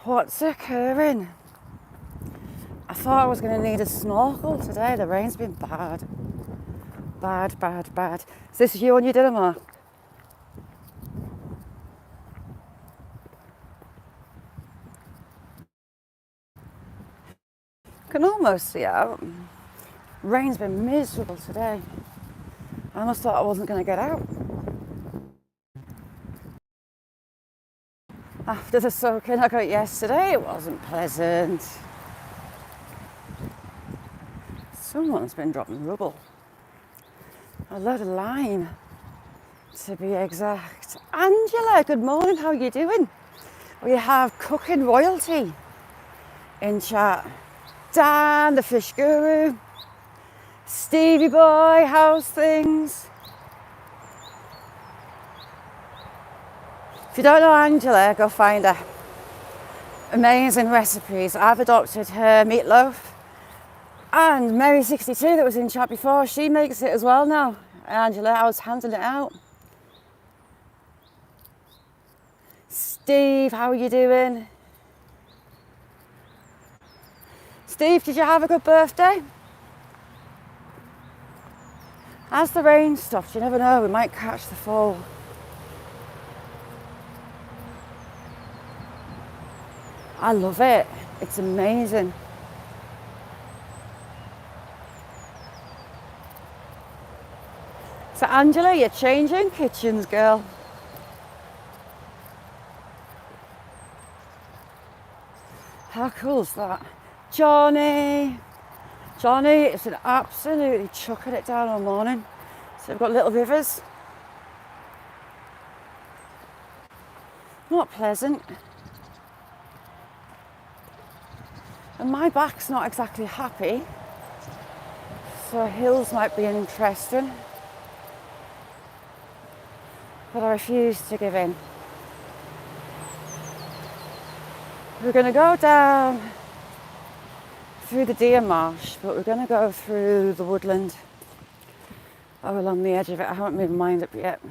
What's occurring? I thought I was going to need a snorkel today. The rain's been bad. Bad, bad, bad. Is this you on your dinner mark? Can almost see out. Rain's been miserable today. I almost thought I wasn't going to get out. After the soaking I got yesterday, it wasn't pleasant. Someone's been dropping rubble. A load of lime, to be exact. Angela, good morning, how are you doing? We have cooking royalty in chat. Dan, the fish guru. Stevie boy, how's things? If you don't know Angela, go find her. Amazing recipes. I've adopted her meatloaf. And Mary73 that was in chat before, she makes it as well now. Angela, I was handing it out. Steve, how are you doing? Steve, did you have a good birthday? As the rain stops, you never know, we might catch the fall. I love it. It's amazing. So Angela, you're changing kitchens, girl. How cool is that? Johnny has been absolutely chucking it down all morning. So we've got little rivers. Not pleasant. And my back's not exactly happy. So hills might be interesting. But I refuse to give in. We're going to go down through the deer marsh, but we're going to go through the woodland. Oh, along the edge of it. I haven't made my mind up yet.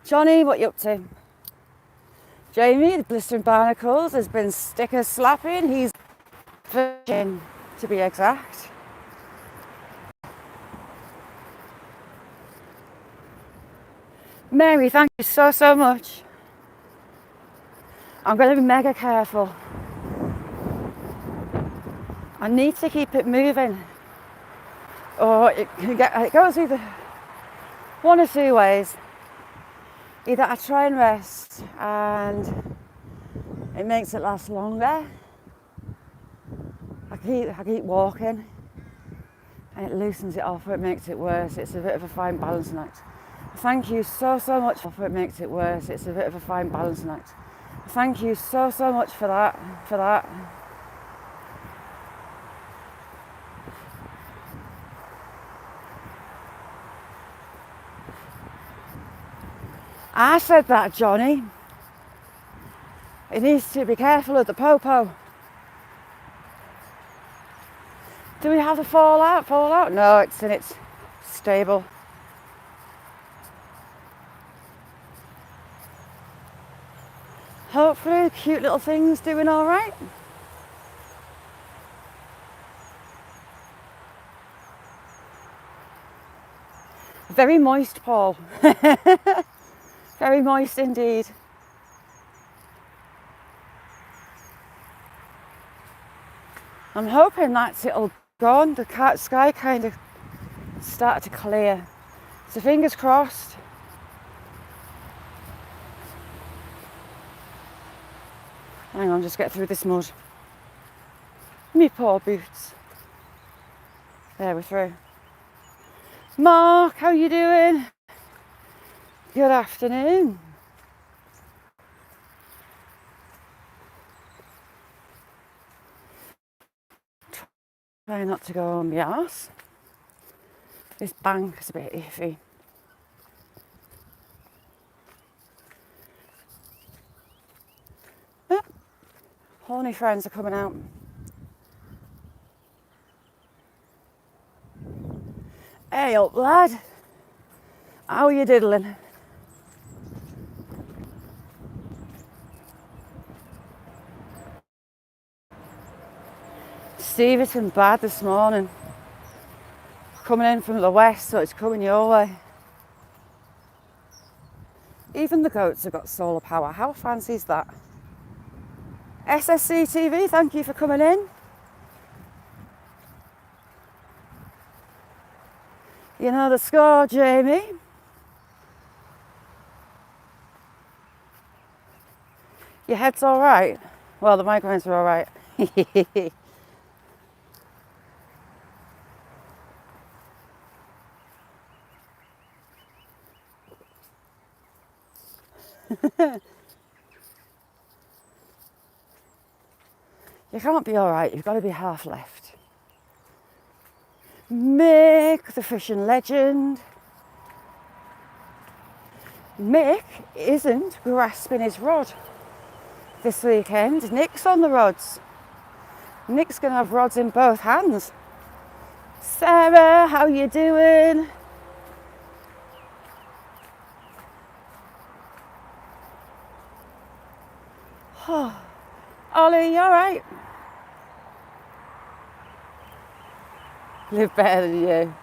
Johnny, what you up to? Jamie, the blistering barnacles, has been sticker slapping. He's fishing, to be exact. Mary, thank you so much. I'm going to be mega careful. I need to keep it moving, or it goes either one or two ways. Either I try and rest and it makes it last longer. I keep walking and it loosens it off, or it makes it worse. It's a bit of a fine balancing act. Thank you so much for it. Makes it worse. It's a bit of a fine balancing act. Thank you so much for that. I said that, Johnny. It needs to be careful of the popo. Do we have the fallout? No, it's in its stable. Hopefully the cute little thing's doing all right. Very moist, Paul. Very moist indeed. I'm hoping that's it'll go on. The sky kind of started to clear. So fingers crossed. Hang on, just get through this mud. Me poor boots. There, we're through. Mark, how you doing? Good afternoon. Try not to go on the arse. This bank is a bit iffy. Oh, horny friends are coming out. Hey up, lad. How are you diddling? see it's been bad this morning. Coming in from the west, so it's coming your way. Even the goats have got solar power. How fancy is that? SSC TV, thank you for coming in. You know the score, Jamie. Your head's all right. Well, the migraines are all right. You can't be all right. You've got to be half left. Mick, the fishing legend. Mick isn't grasping his rod this weekend. Nick's on the rods. Nick's going to have rods in both hands. Sarah, how you doing? Oh, Ollie, you all right? Live better than you.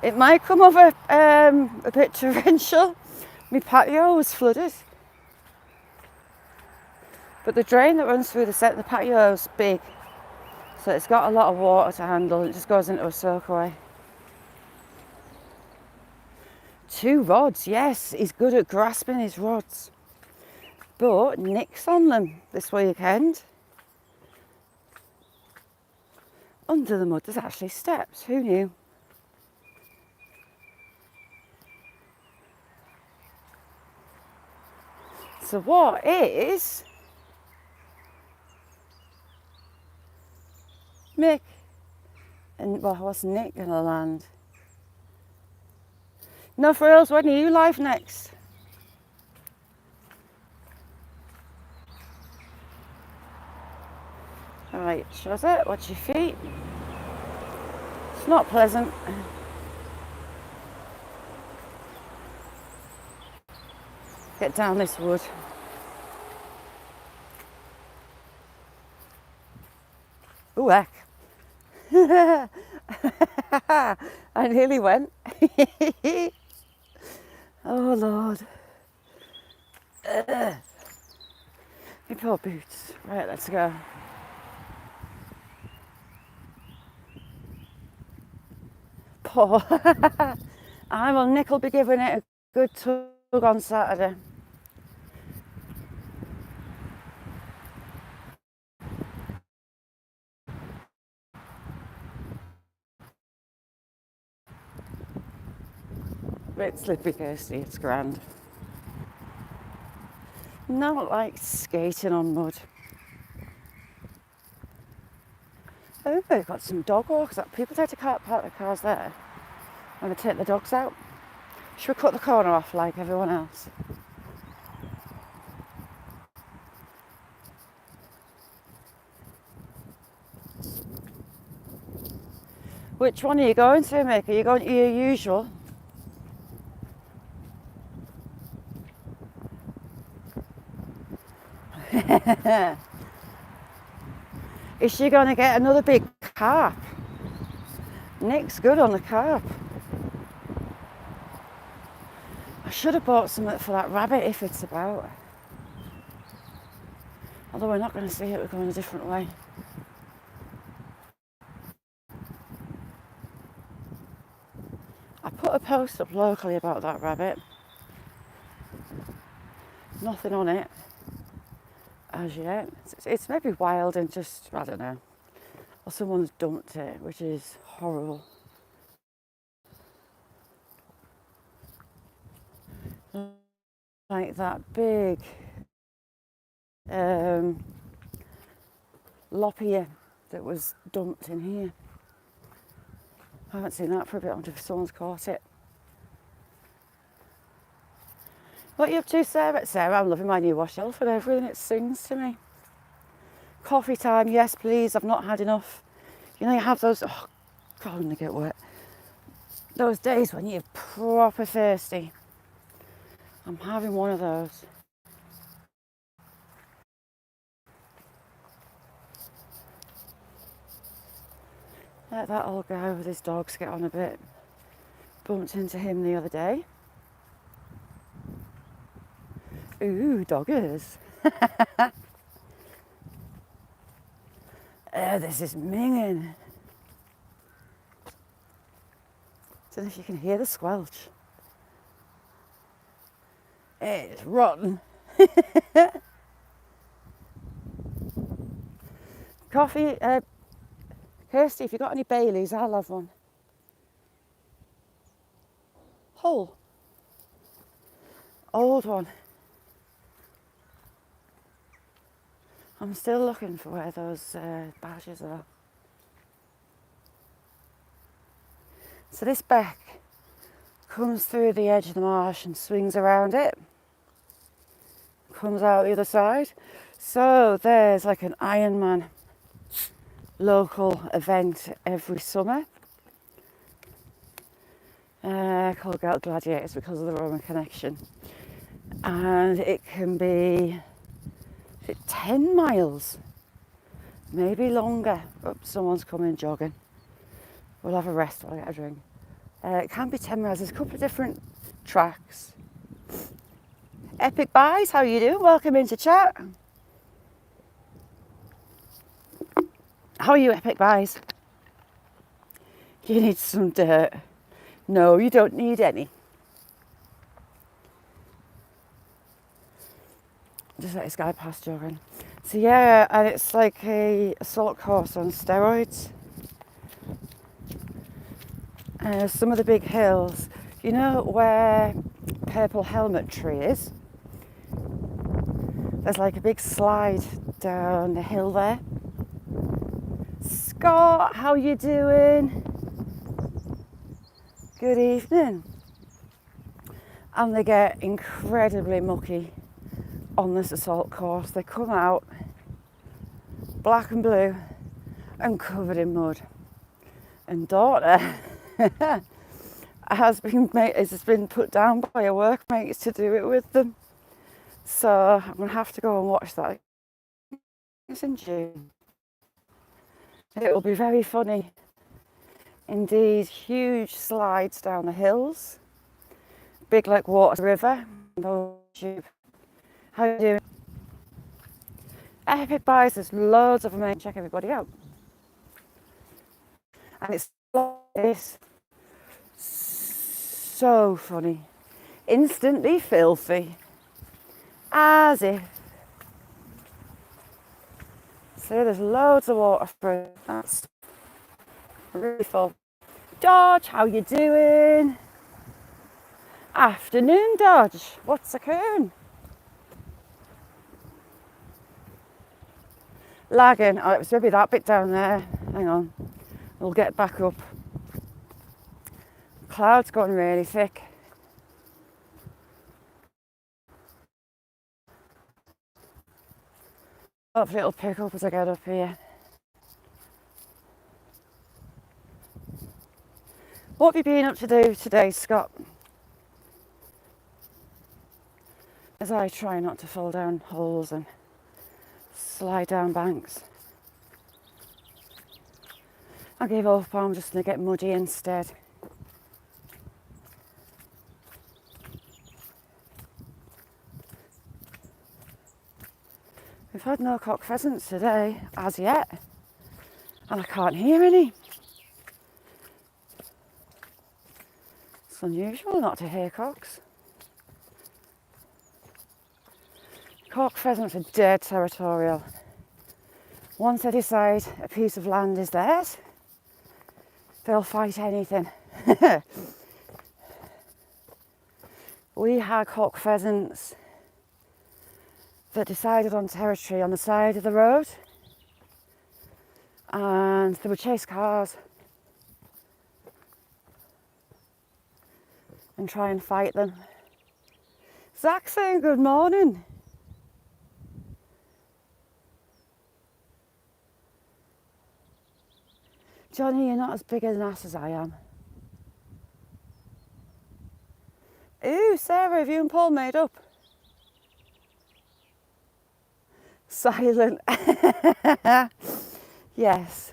It might come over a bit torrential. My patio was flooded. But the drain that runs through the patio is big. So it's got a lot of water to handle. It just goes into a soakaway. 2 rods, yes. He's good at grasping his rods. But Nick's on them this weekend. Under the mud, there's actually steps. Who knew? So what is Mick and, well, what's Nick gonna land? No frills, when are you live next? Alright, shows it, watch your feet. It's not pleasant. Get down this wood. Ooh, heck. I nearly went. Oh, Lord. My poor boots. Right, let's go. Poor. Nick will be giving it a good tug on Saturday. Bit slippy, Kirsty, it's grand. Not like skating on mud. I think they've got some dog walks. People tend to park their cars there when they take the dogs out. Should we cut the corner off like everyone else? Which one are you going to, Mick? Are you going to your usual? Is she going to get another big carp? Nick's good on the carp. I should have bought something for that rabbit if it's about. Although we're not going to see it, we're going a different way. I put a post up locally about that rabbit. Nothing on it as yet. It's maybe wild and just, I don't know. Or someone's dumped it, which is horrible. Like that big lopia that was dumped in here. I haven't seen that for a bit. I wonder if someone's caught it. What are you up to, Sarah? Sarah, I'm loving my new wash shelf and everything. It sings to me. Coffee time, yes please. I've not had enough. You know, you have those, oh God, I'm gonna get wet. Those days when you're proper thirsty. I'm having one of those. Let that all go with his dogs get on a bit. Bumped into him the other day. Ooh, doggers. Oh, this is minging. Don't know if you can hear the squelch. It's rotten. Coffee, Kirsty, if you've got any Baileys, I'll have one. Hull. Old one. I'm still looking for where those badgers are. So this beck comes through the edge of the marsh and swings around it. Comes out the other side. So there's like an Ironman local event every summer called Gelt Gladiators because of the Roman connection. And it can be 10 miles, maybe longer. Oh, someone's coming jogging. We'll have a rest while I get a drink. It can be 10 miles. There's a couple of different tracks. Epic Buys, how you doing? Welcome into chat. How are you, Epic Buys? You need some dirt. No, you don't need any. Just let this guy pass jogging. So yeah, and it's like a assault course on steroids. Some of the big hills, you know where Purple Helmet Tree is? There's like a big slide down the hill there. Scott, how you doing? Good evening. And they get incredibly mucky on this assault course. They come out black and blue and covered in mud. And daughter has been put down by her workmates to do it with them. So I'm gonna have to go and watch that. It's in June. It will be very funny. Indeed, huge slides down the hills. Big like water river. How are you doing? Epic Buys, there's loads of them. Check everybody out. And it's like this. So funny. Instantly filthy. As if. So there's loads of water through. That's really full. Dodge, how you doing? Afternoon, Dodge. What's occurring? Lagging. Oh, it was maybe that bit down there. Hang on. We'll get back up. Clouds going really thick. Hopefully it'll pick up as I get up here. What have you been up to do today, Scott? As I try not to fall down holes and slide down banks. I give up, I'm just going to get muddy instead. We've had no cock pheasants today, as yet, and I can't hear any. It's unusual not to hear cocks. Cock pheasants are dead territorial. Once they decide a piece of land is theirs, they'll fight anything. We had cock pheasants that decided on territory on the side of the road, and they would chase cars and try and fight them. Zach saying good morning. Johnny, you're not as big an ass as I am. Ooh, Sarah, have you and Paul made up? Silent. Yes.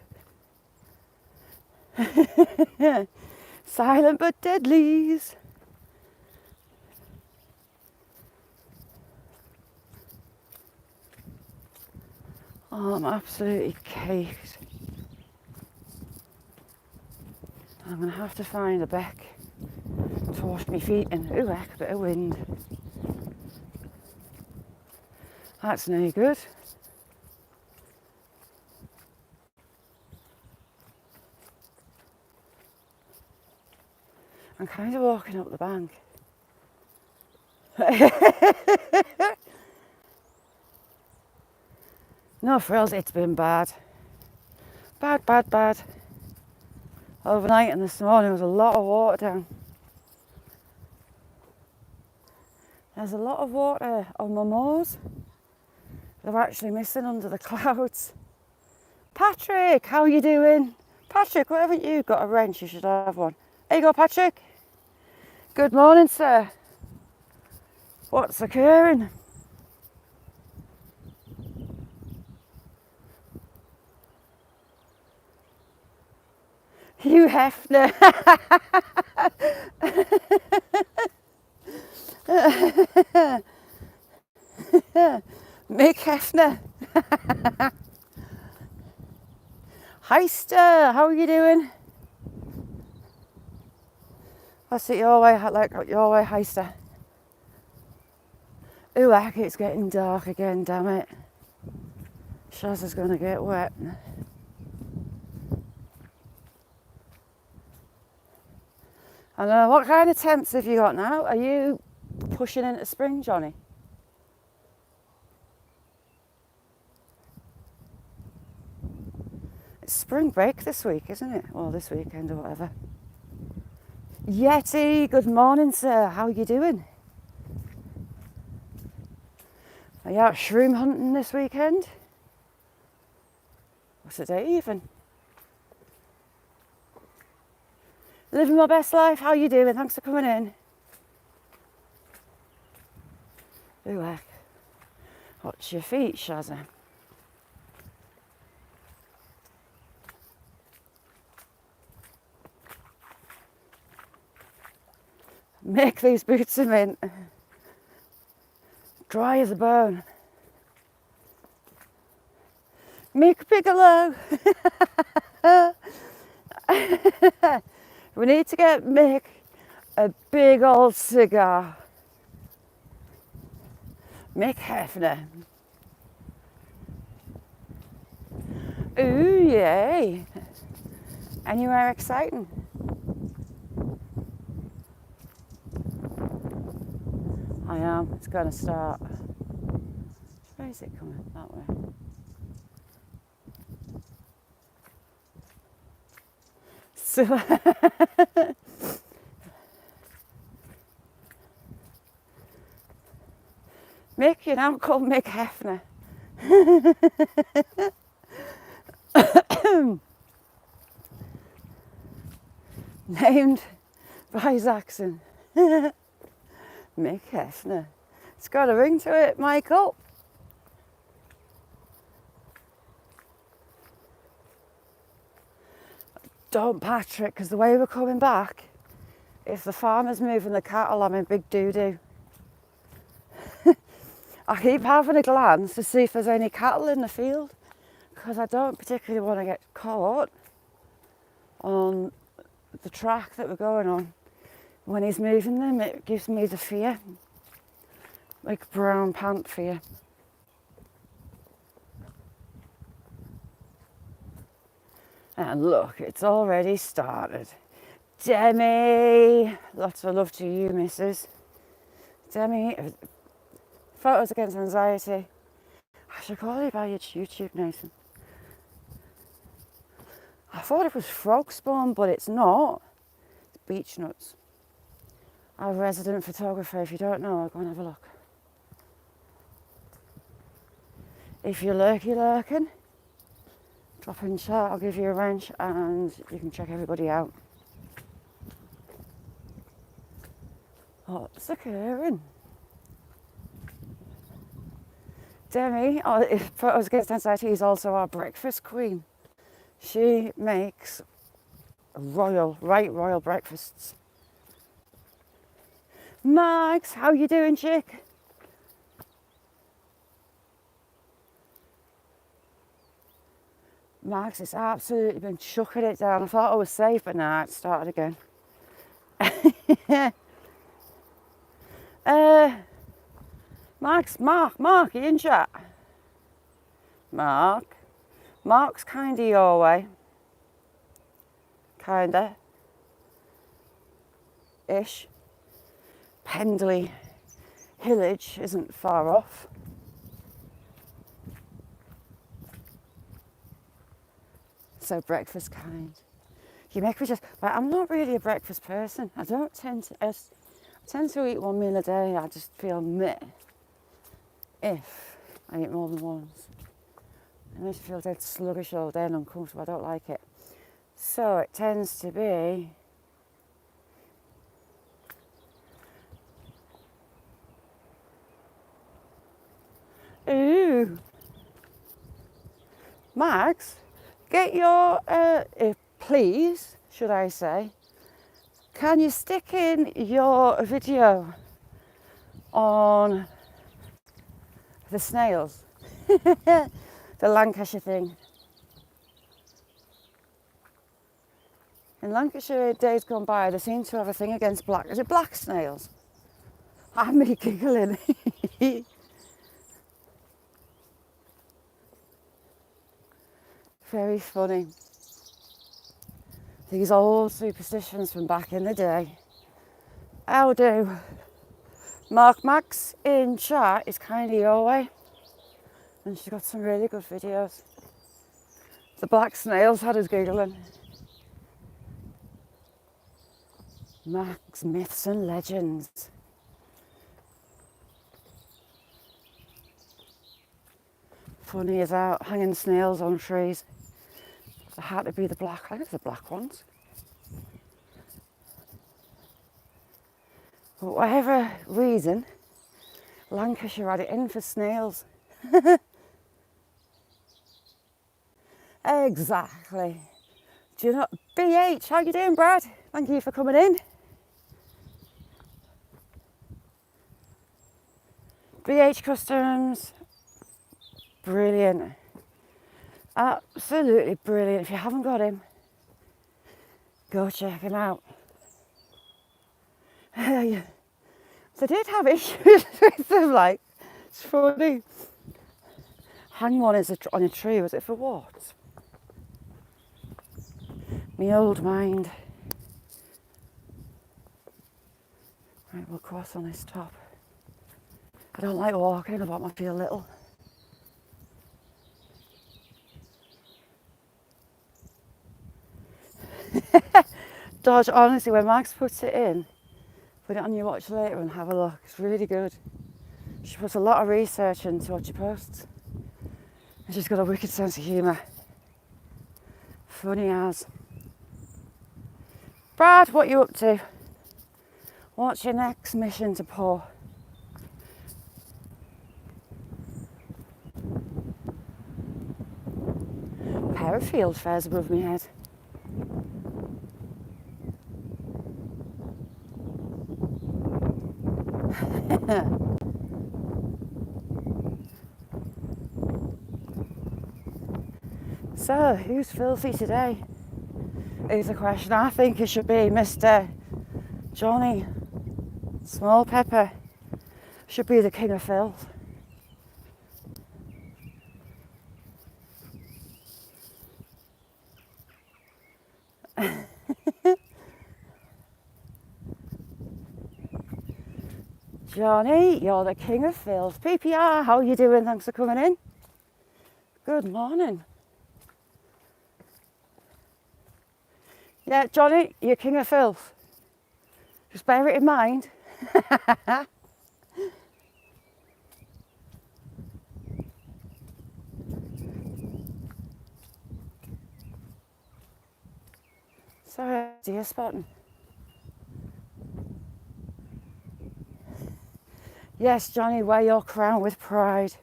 Silent but deadlies. Oh, I'm absolutely caked. I'm going to have to find a beck to wash my feet in. Ooh, heck, a bit of wind. That's no good. I'm kind of walking up the bank. No frills, it's been bad. Bad, bad, bad. Overnight and this morning was a lot of water down. There's a lot of water on my moors. They're actually missing under the clouds. Patrick, how are you doing? Patrick, why haven't you got a wrench? You should have one. There you go, Patrick. Good morning, sir. What's occurring? Hugh Hefner. Mick Hefner. Heister, how are you doing? What's it your way, like your way, Heister? Ooh, heck, it's getting dark again, damn it. Shaz is going to get wet. I know, what kind of temps have you got now? Are you pushing into spring, Johnny? It's spring break this week, isn't it? Well, this weekend or whatever. Yeti, good morning, sir. How are you doing? Are you out shroom hunting this weekend? What's the day even? Living my best life. How are you doing? Thanks for coming in. Ooh, heck. Watch your feet, Shazza. Make these boots of mint. Dry as a bone. Mick Bigelow. We need to get Mick a big old cigar. Mick Hefner. Ooh, yay. Anywhere exciting? I am, it's going to start. Where is it coming? That way. So Mick, you're now called Mick Hefner. Named by Saxon. Mick Hefner. It's got a ring to it, Michael. Don't, Patrick, because the way we're coming back, if the farmer's moving the cattle, I'm in big doo-doo. I keep having a glance to see if there's any cattle in the field, because I don't particularly want to get caught on the track that we're going on. When he's moving them, it gives me the fear, like brown pant fear. And look, it's already started. Demi, lots of love to you, missus. Demi, Photos Against Anxiety. I should call you by your YouTube, Nathan. I thought it was frog spawn, but it's not. It's beech nuts. I'm a resident photographer. If you don't know, I'll go and have a look. If you're lurking, drop in chat, I'll give you a wrench and you can check everybody out. What's occurring? Demi, Photos Against Anxiety, is also our breakfast queen. She makes royal breakfasts. Max, how you doing, chick? Max has absolutely been chucking it down. I thought I was safe, but now it started again. Mark, you in chat? Mark's kinda your way. Kinda. Ish. Pendley Hillage isn't far off. So breakfast kind. You make me just, but I'm not really a breakfast person. I tend to eat one meal a day. I just feel meh if I eat more than once. I used to feel dead sluggish all day and uncomfortable. I don't like it. So it tends to be ooh. Max, get your please, should I say, can you stick in your video on the snails? The Lancashire thing. In Lancashire, days gone by, they seem to have a thing against is it black snails? I'm me giggling. Very funny. These old superstitions from back in the day. How do? Mark Max in chat is kind of your way. And she's got some really good videos. The black snails had us giggling. Max Myths and Legends. Funny as out, hanging snails on trees. There had to be the black, I think it's the black ones. For whatever reason, Lancashire had it in for snails. Exactly. Do you know, BH, how you doing, Brad? Thank you for coming in. BH Customs, brilliant. Absolutely brilliant. If you haven't got him, go check him out. They did have issues with them, like, it's funny. Hang one is on a tree, was it for what? Me old mind. Right, we'll cross on this top. I don't like walking, I want my feel little. Dodge, honestly, when Max puts it in, put it on your watch later and have a look. It's really good. She puts a lot of research into what she posts. And she's got a wicked sense of humour. Funny as. Brad, what are you up to? What's your next mission to pour? A pair of field fairs above my head. So, who's filthy today? Is the question. I think it should be Mr. Johnny Small Pepper. Should be the king of filth. Johnny, you're the king of filth. PPR, how are you doing? Thanks for coming in. Good morning. Yeah, Johnny, you're king of filth. Just bear it in mind. Sorry, deer spotting. Yes, Johnny, wear your crown with pride.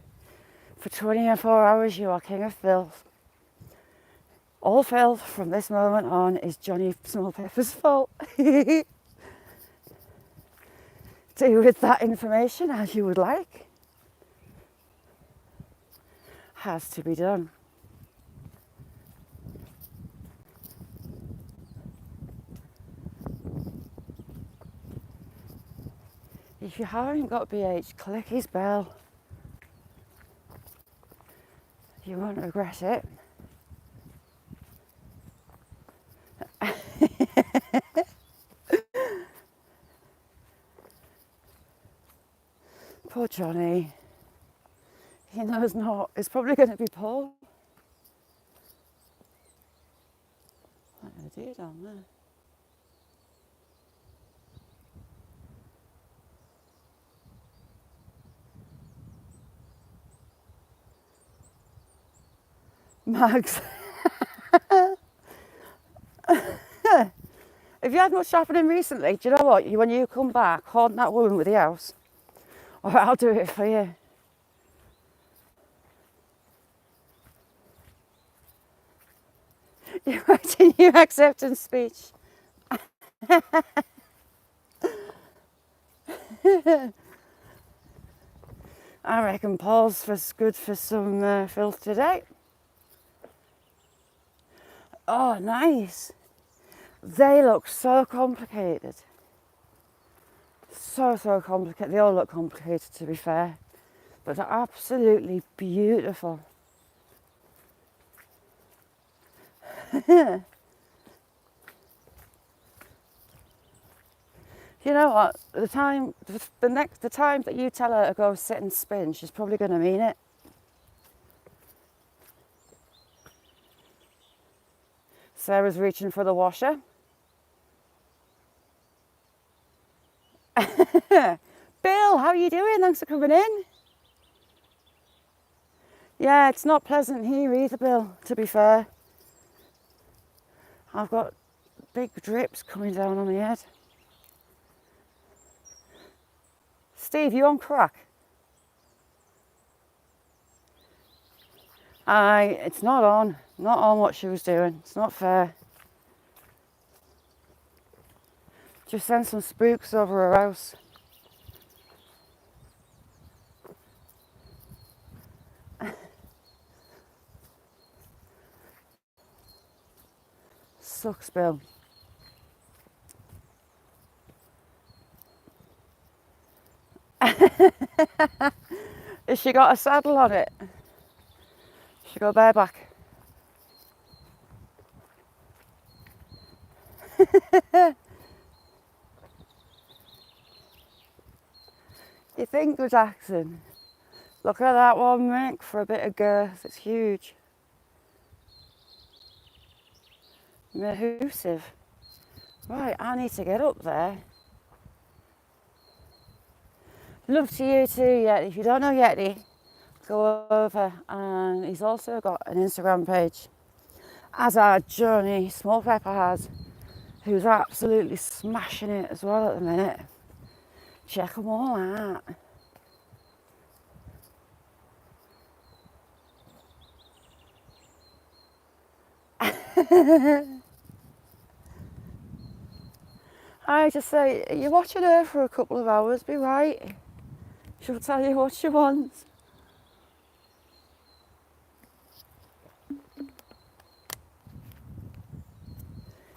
For 24 hours, you are king of filth. All filth from this moment on is Johnny Small Pepper's fault. Do with that information as you would like. Has to be done. If you haven't got BH, click his bell. You won't regret it. Poor Johnny. He knows not. It's probably going to be Paul. What a deer down there. Mags. Have you had much happening recently? Do you know what? When you come back, haunt that woman with the house. Or I'll do it for you. You're writing your acceptance speech. I reckon Paul's good for some filth today. Oh, nice. They look so complicated. So complicated. They all look complicated, to be fair. But they're absolutely beautiful. You know what? The time that you tell her to go sit and spin, she's probably going to mean it. Sarah's reaching for the washer. Bill, how are you doing? Thanks for coming in. Yeah, it's not pleasant here either, Bill, to be fair. I've got big drips coming down on my head. Steve, you on crack? It's not on what she was doing. It's not fair. Just send some spooks over her house. Sucks, Bill. Has she got a saddle on it? She go bareback. You think, Jackson? Look at that one, Mick, for a bit of girth. It's huge. Mahoosive. Right, I need to get up there. Love to you too, Yeti. If you don't know Yeti, go over, and he's also got an Instagram page, as our Johnny Small Pepper has, who's absolutely smashing it as well at the minute. Check them all out. I just say, you're watching her for a couple of hours, be right. She'll tell you what she wants.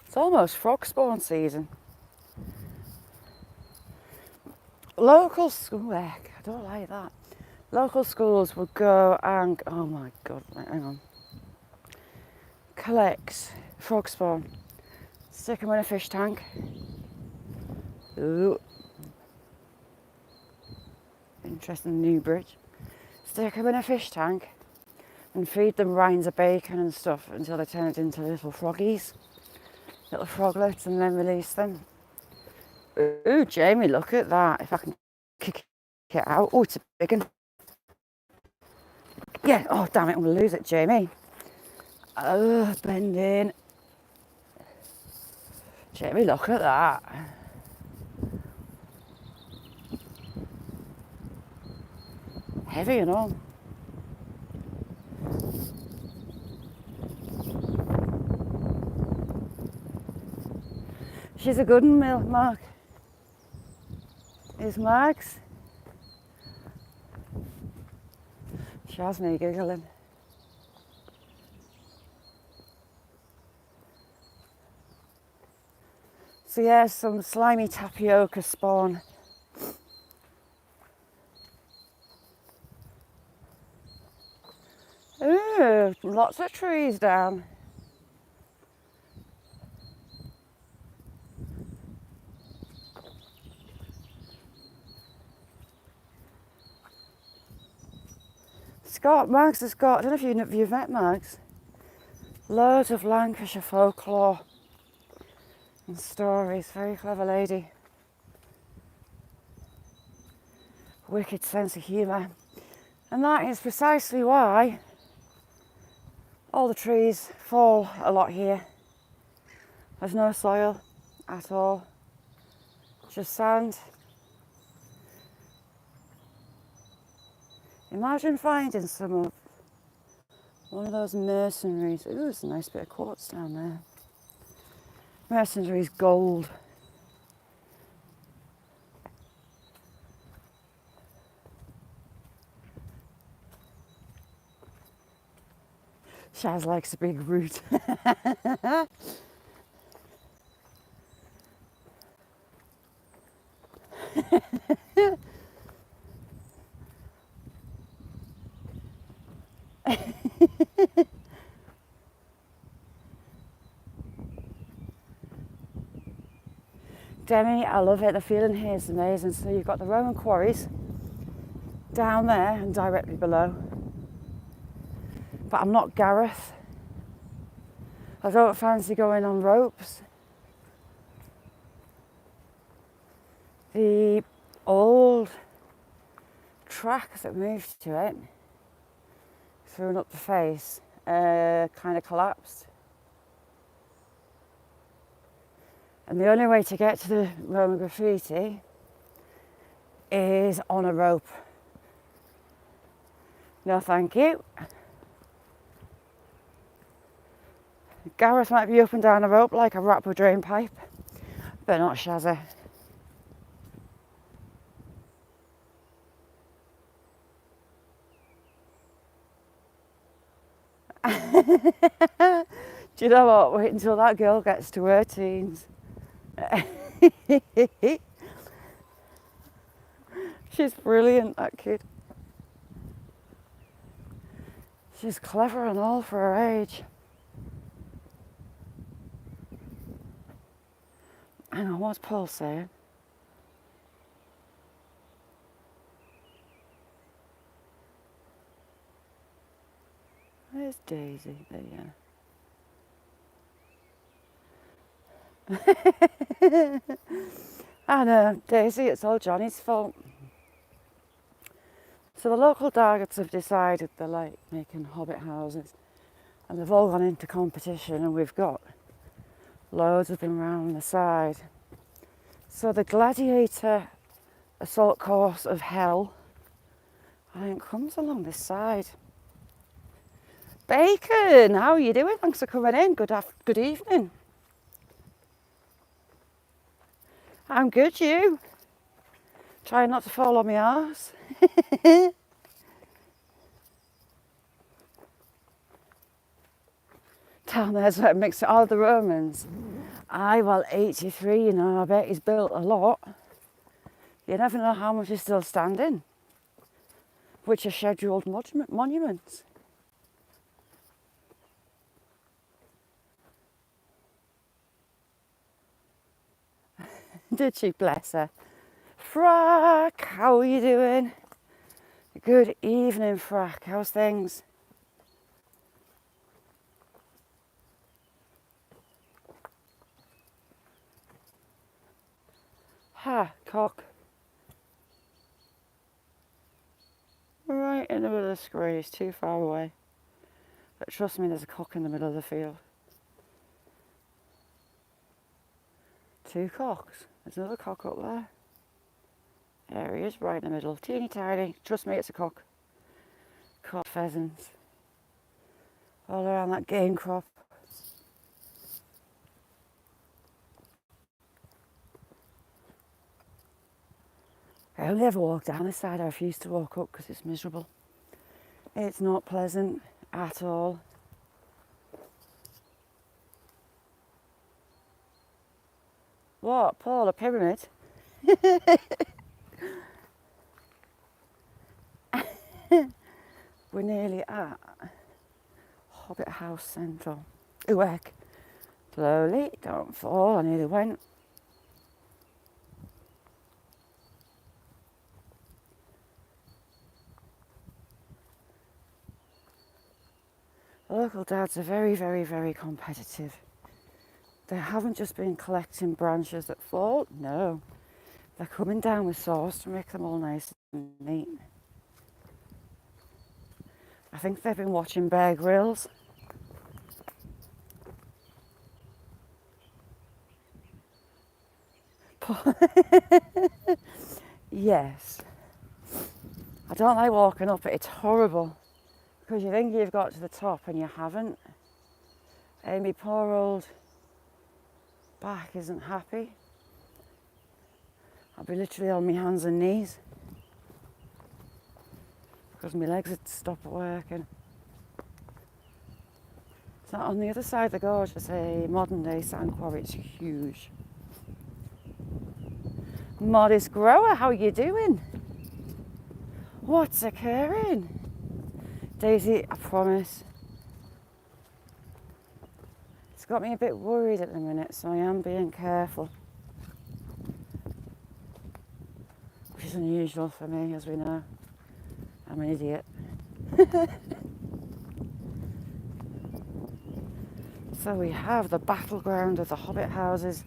It's almost frog spawn season. Local school, heck, I don't like that. Local schools would go and, oh my God, right, hang on. Collect frog spawn, stick them in a fish tank. Ooh. Interesting new bridge. Stick them in a fish tank and feed them rinds of bacon and stuff until they turn it into little froggies, little froglets, and then release them. Ooh, Jamie, look at that. If I can kick it out. Oh, it's a big one. Yeah, oh damn it, I'm going to lose it, Jamie. Oh, bend in. Jamie, look at that. Heavy and all. She's a good one, Mark. Is Mark's? She has me giggling. So yeah, some slimy tapioca spawn. Ooh, lots of trees down. Mags has got, I don't know if you've met Mags, loads of Lancashire folklore and stories. Very clever lady. Wicked sense of humour. And that is precisely why all the trees fall a lot here. There's no soil at all, just sand. Imagine finding some of one of those mercenaries. Ooh, there's a nice bit of quartz down there. Mercenaries gold. Shaz likes a big root. Demi, I love it. The feeling here is amazing. So you've got the Roman quarries down there and directly below. But I'm not Gareth. I don't fancy going on ropes. The old track that moved to it, through and up the face, kind of collapsed. And the only way to get to the Roman graffiti is on a rope. No thank you. Gareth might be up and down a rope like a rat with a drain pipe, but not Shazza. Do you know what? Wait until that girl gets to her teens. She's brilliant, that kid. She's clever and all for her age. Hang on, what's Paul saying? Where's Daisy? There you are. I know, Daisy, it's all Johnny's fault. So the local targets have decided they like making Hobbit houses, and they've all gone into competition, and we've got loads of them around the side. So the gladiator assault course of hell, I think, comes along this side. Bacon, how are you doing? Thanks for coming in. Good evening. I'm good, you? Trying not to fall on my arse. Down there's a mix of all the Romans. Aye, well, 83, you know, I bet he's built a lot. You never know how much is still standing, which are scheduled monuments. Did she, bless her? Frack, how are you doing? Good evening, Frack. How's things? Ha, cock. Right in the middle of the screen, it's too far away. But trust me, there's a cock in the middle of the field. Two cocks. There's another cock up there. There he is, right in the middle. Teeny tiny. Trust me, it's a cock. Caught pheasants. All around that game crop. I only ever walk down this side. I refuse to walk up because it's miserable. It's not pleasant at all. What, Paul, a pyramid? We're nearly at Hobbit House Central. Ooh, heck. Slowly, don't fall, I nearly went. The local dads are very, very, very competitive. They haven't just been collecting branches that fall, no. They're coming down with saws to make them all nice and neat. I think they've been watching Bear Grylls. Yes. I don't like walking up it, it's horrible. Because you think you've got to the top and you haven't. And my poor old back isn't happy. I'll be literally on my hands and knees. Because my legs would stop working. So on the other side of the gorge, there's a modern day sand quarry. It's huge. Modest grower, how are you doing? What's occurring? Daisy, I promise. It's got me a bit worried at the minute, so I am being careful. Which is unusual for me, as we know. I'm an idiot. So we have the battleground of the Hobbit houses.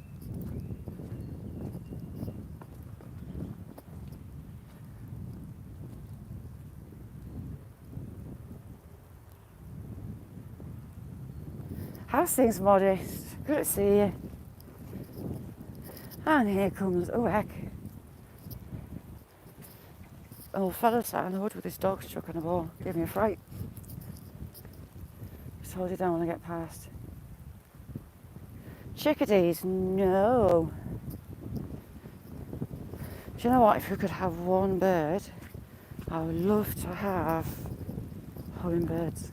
How's things, Modest? Good to see you. And here comes, oh heck, old fella sat in the hood with his dog stuck in a ball. Gave me a fright. Just hold it down when I get past. Chickadees? No. Do you know what? If we could have one bird, I would love to have hummingbirds.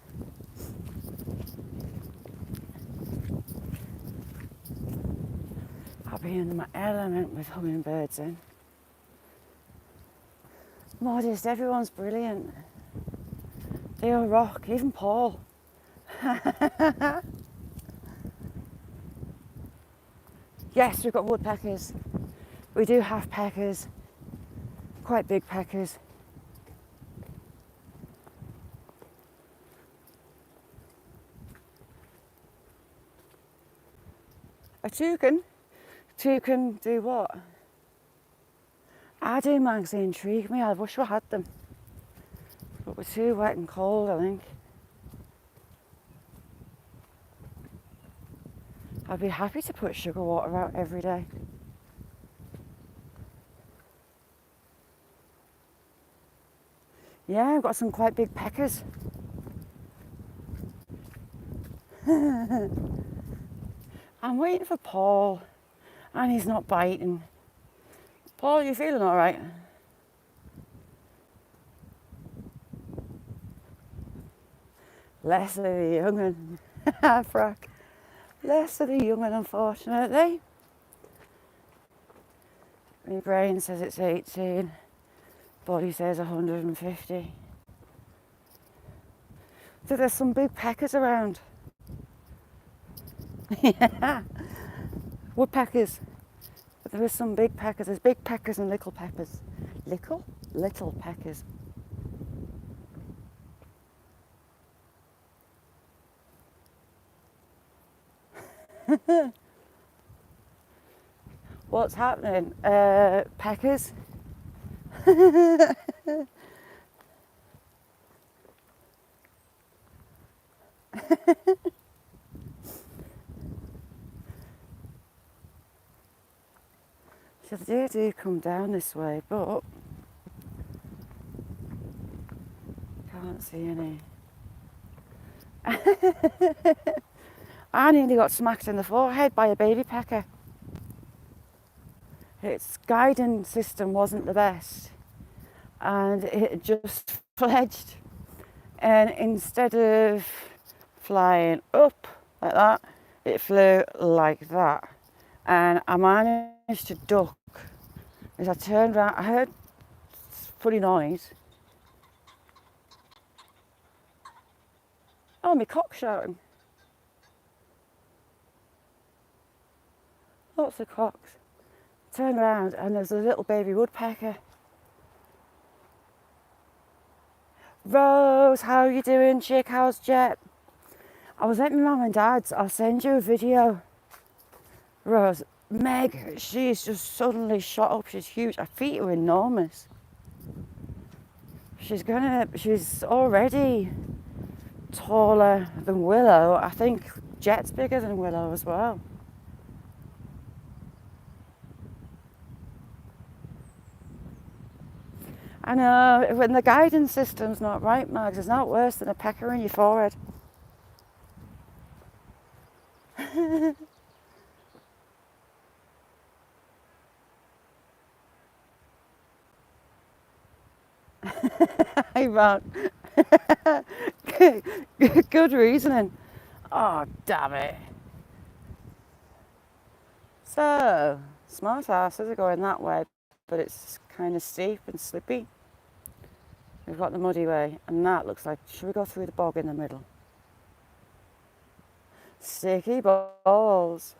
I'll be in my element with hummingbirds in. Modest, everyone's brilliant. They all rock, even Paul. Yes, we've got woodpeckers. We do have peckers, quite big peckers. A toucan? Toucan do what? I do, Mags, they intrigue me. I wish we had them. But we're too wet and cold, I think. I'd be happy to put sugar water out every day. Yeah, I've got some quite big peckers. I'm waiting for Paul, and he's not biting. Paul, you feeling all right? Less of the young'un, frack. Less of the young'un, unfortunately. My brain says it's 18, body says 150. So there's some big peckers around. Yeah, woodpeckers. But there is some big peckers. There's big peckers and little peppers. Little peckers. What's happening? Peckers. So they do come down this way, but can't see any. I nearly got smacked in the forehead by a baby pecker. Its guidance system wasn't the best. and it just fledged. And instead of flying up like that, it flew like that. And I managed to duck. As I turned around, I heard funny noise. Oh, my cock shouting. Lots of cocks. Turned around and there's a little baby woodpecker. Rose, how are you doing, chick? How's Jet? I was at my mum and dad's. I'll send you a video. Rose, Meg, she's just suddenly shot up. She's huge. Her feet are enormous. She's already taller than Willow. I think Jet's bigger than Willow as well. I know, when the guidance system's not right, Mags, it's not worse than a pecker in your forehead. Hey, man. Good reasoning. Oh, damn it. So, smart asses are going that way, but it's kind of steep and slippy. We've got the muddy way, and that looks like, should we go through the bog in the middle? Sticky balls.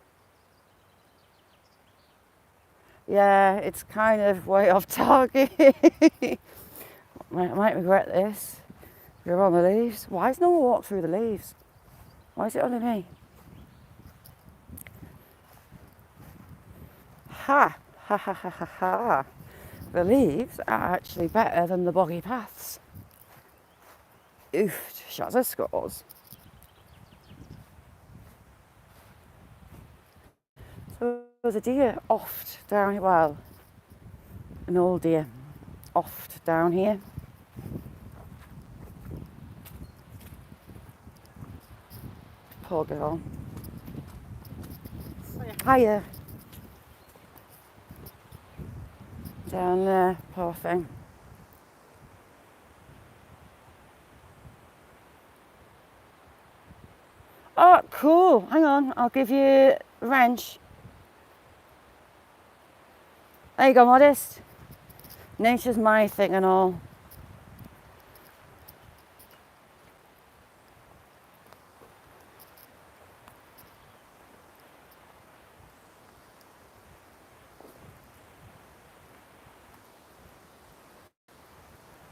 Yeah, it's kind of way off target. Might regret this. We're on the leaves. Why has no one walked through the leaves? Why is it only me? Ha! Ha ha ha ha ha. The leaves are actually better than the boggy paths. Oof, Shazza scores. So there's a deer oft down here, well, an old deer oft down here. Poor girl. Hiya. Down there, poor thing. Oh, cool. Hang on, I'll give you a wrench. There you go, Modest. Nature's my thing and all.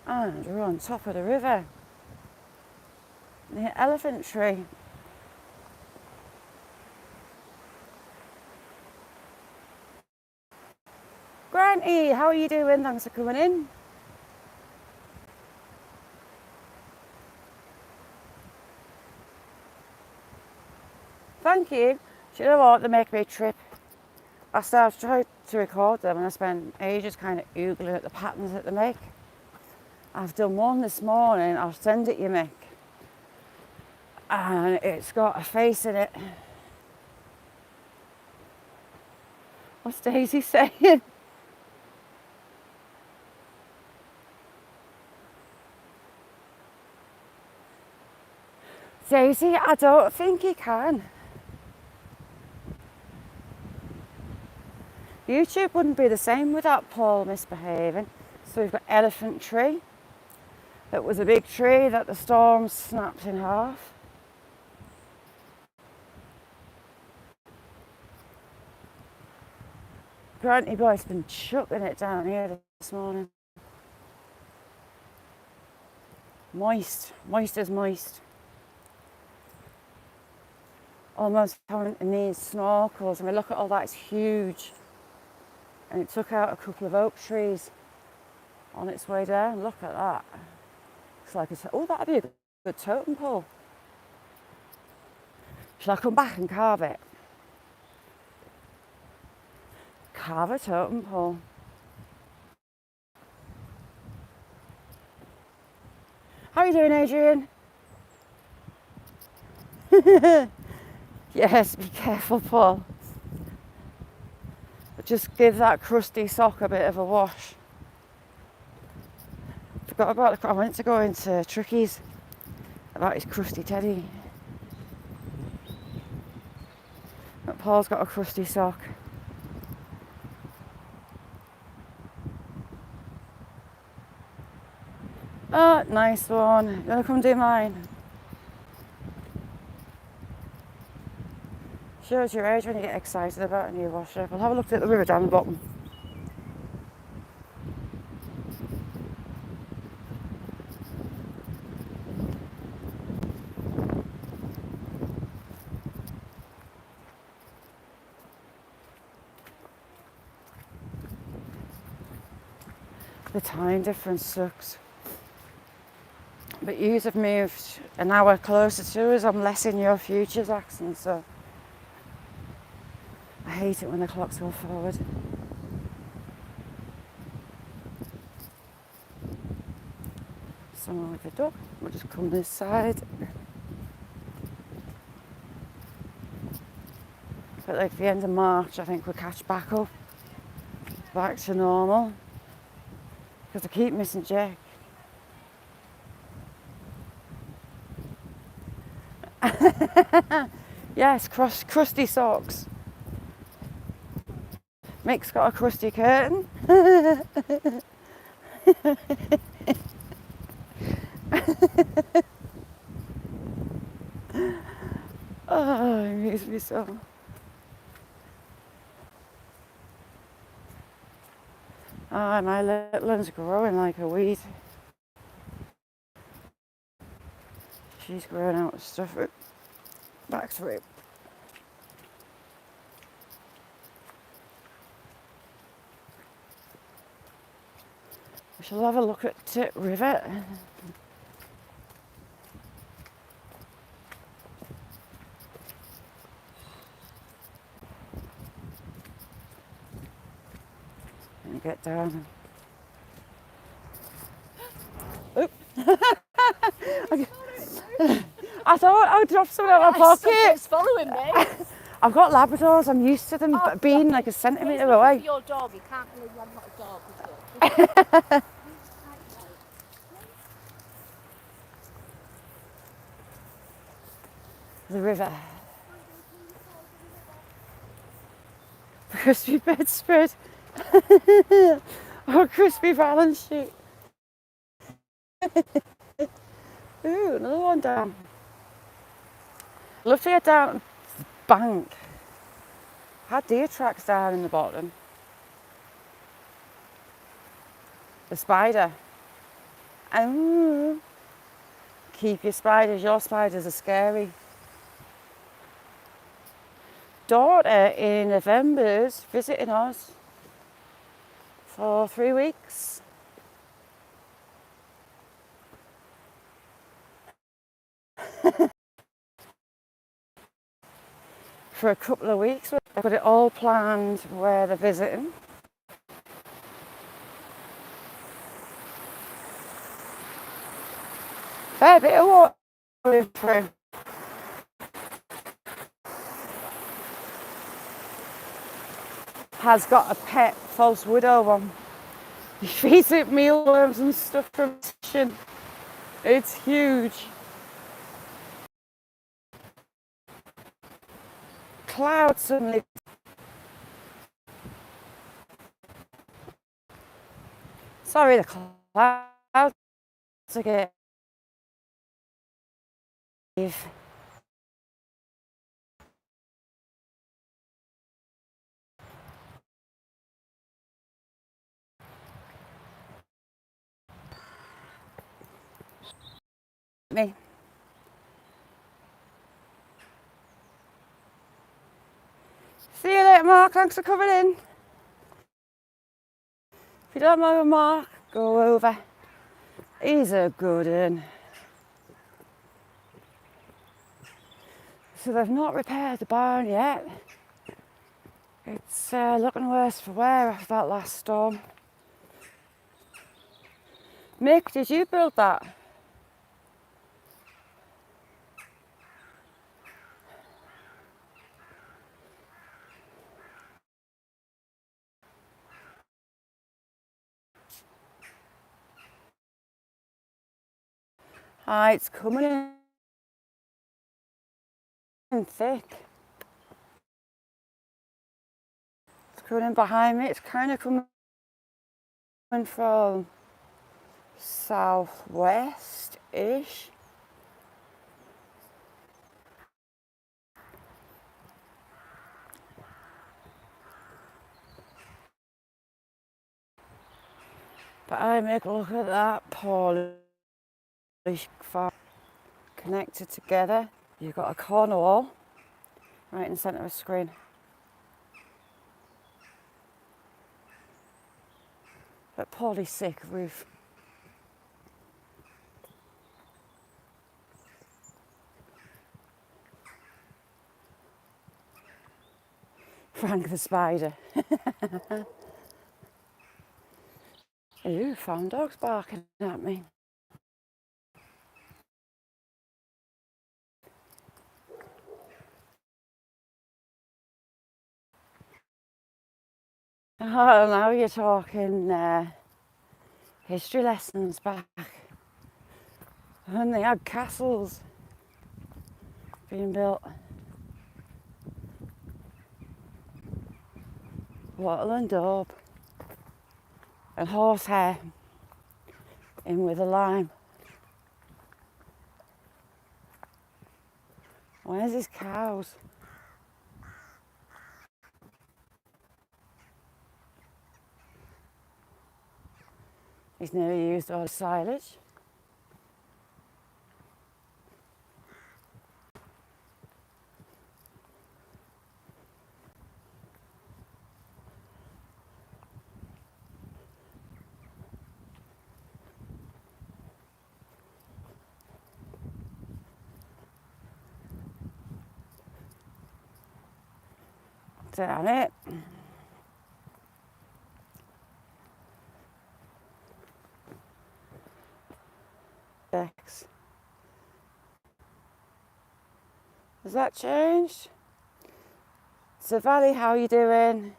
And we're on top of the river. The elephant tree. Granty, how are you doing? Thanks for coming in. Thank you. Do you know what? They make me a trip. I tried to record them and I spent ages kind of oogling at the patterns that they make. I've done one this morning. I'll send it you, Mick. And it's got a face in it. What's Daisy saying? Daisy, I don't think he can. YouTube wouldn't be the same without Paul misbehaving. So we've got elephant tree. That was a big tree that the storm snapped in half. Granty boy's been chucking it down here this morning. Moist as moist. Almost having to need snorkels. I mean, look at all that, it's huge. And it took out a couple of oak trees on its way down. Look at that. Looks like it's, oh, that'd be a good totem pole. Shall I come back and carve it? Carve a totem pole. How are you doing, Adrian? Yes, be careful, Paul. But just give that crusty sock a bit of a wash. forgot about it. I went to go into Tricky's about his crusty teddy. But Paul's got a crusty sock. Oh, nice one. You wanna come do mine? Shows your age when you get excited about a new washer. We'll have a look at the river down the bottom. The time difference sucks. But yous have moved an hour closer to us. I'm less in your futures accent, so I hate it when the clocks go forward. Someone with a duck. We'll just come this side. But like the end of March, I think we'll catch back up, back to normal. Because I keep missing Jake. Yes, crusty socks. Mick's got a crusty curtain. Oh, it amuses me so. Oh, my little one's growing like a weed. She's growing out of stuff back through. We shall have a look at Tit River. And get down. Oop. I thought I would drop something out of my pocket. It's following me. I've got Labradors, I'm used to them being like a centimetre away. Your dog, you can't believe you haven't got a dog. The river. Crispy bedspread. Oh, crispy balance sheet. Ooh, another one down. Love to get down the bank. Had deer tracks down in the bottom. The spider. Oh, keep your spiders are scary. Daughter in November's visiting us for 3 weeks. For a couple of weeks, we've got it all planned where they're visiting. Fair bit of water going through. Has got a pet false widow one. He feeds it mealworms and stuff from the kitchen. It's huge. Clouds suddenly. Sorry, the clouds again. Me. See you later, Mark. Thanks for coming in. If you don't know Mark, go over. He's a good un. So they've not repaired the barn yet. It's looking worse for wear after that last storm. Mick, did you build that? Ah, it's coming in thick. It's coming in behind me. It's kind of coming from southwest-ish. But I make a look at that poorly far connected together. You've got a corner wall right in the centre of the screen. But poorly sick roof. Frank the spider. Ooh, farm dog's barking at me. Oh, now you're talking history lessons back when they had castles being built. Wattle and daub and horsehair in with a lime. Where's his cows? He's never used all the silage. Damn it. Bex. Has that changed? Sir Valley, how are you doing?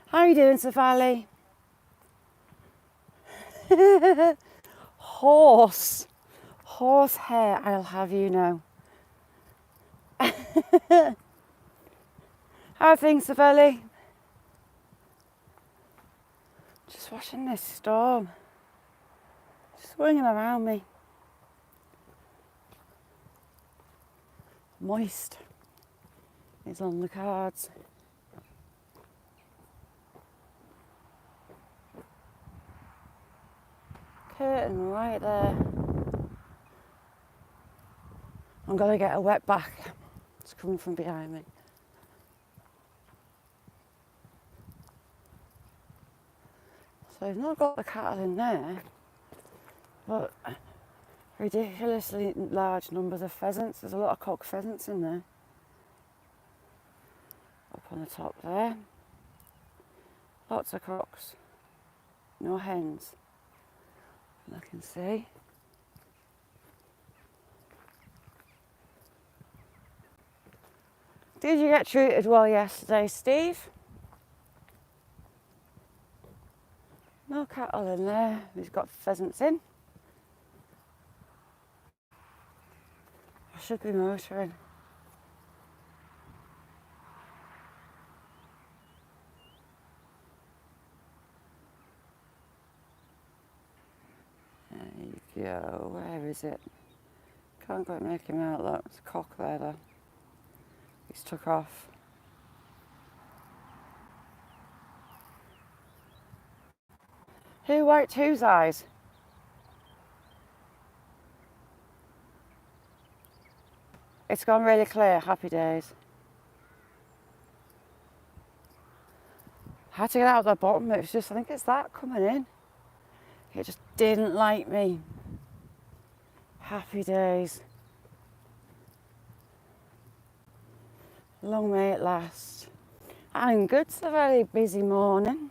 How are you doing, Sir Valley? Horse hair, I'll have you know. How are things, Sir Valley? Just watching this storm. Swinging around me. Moist is on the cards. Curtain right there. I'm gonna get a wet back. It's coming from behind me. So I've not got the cattle in there, but ridiculously large numbers of pheasants. There's a lot of cock pheasants in there. Up on the top there. Lots of cocks. No hens. I can see. Did you get treated well yesterday, Steve? No cattle in there. He's got pheasants in. I should be motoring. There you go. Where is it? Can't quite make him out. Look, it's a cock there though. He's took off. Who wiped whose eyes? It's gone really clear. Happy days. I had to get out of the bottom. It was just, I think it's that coming in. It just didn't like me. Happy days. Long may it last. I'm good. It's a very busy morning.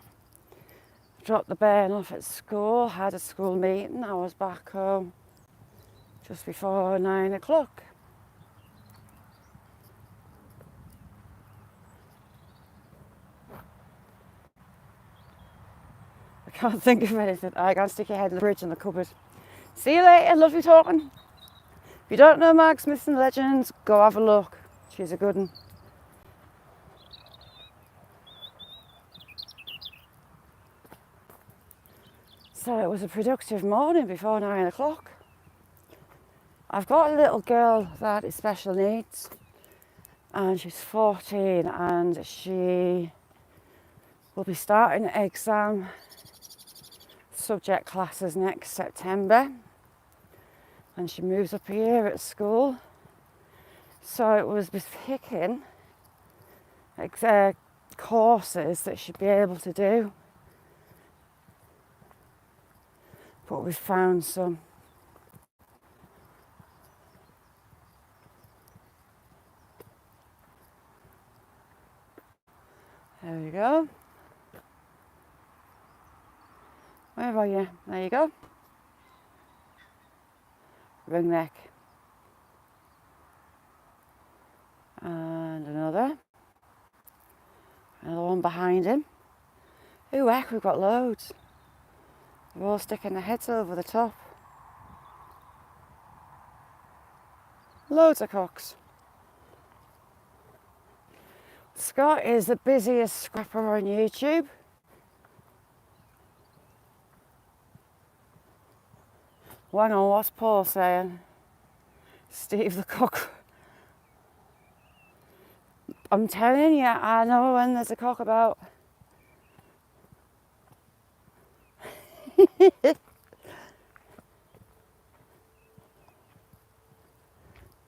Dropped the bairn off at school, had a school meeting. I was back home just before 9 o'clock. I can't think of anything. I can't stick your head in the fridge in the cupboard. See you later, lovely talking. If you don't know Mark's Myths and Legends, go have a look. She's a good one. So it was a productive morning before 9 o'clock. I've got a little girl that is special needs, and she's 14, and she will be starting exam subject classes next September, and she moves up here at school. So it was picking courses that she'd be able to do, but we found some. There we go. Where are you? There you go. Ring neck. And another one behind him. Ooh, heck, we've got loads. They're all sticking their heads over the top. Loads of cocks. Scott is the busiest scrapper on YouTube. Hang on, what's Paul saying? Steve the cock. I'm telling you, I know when there's a cock about.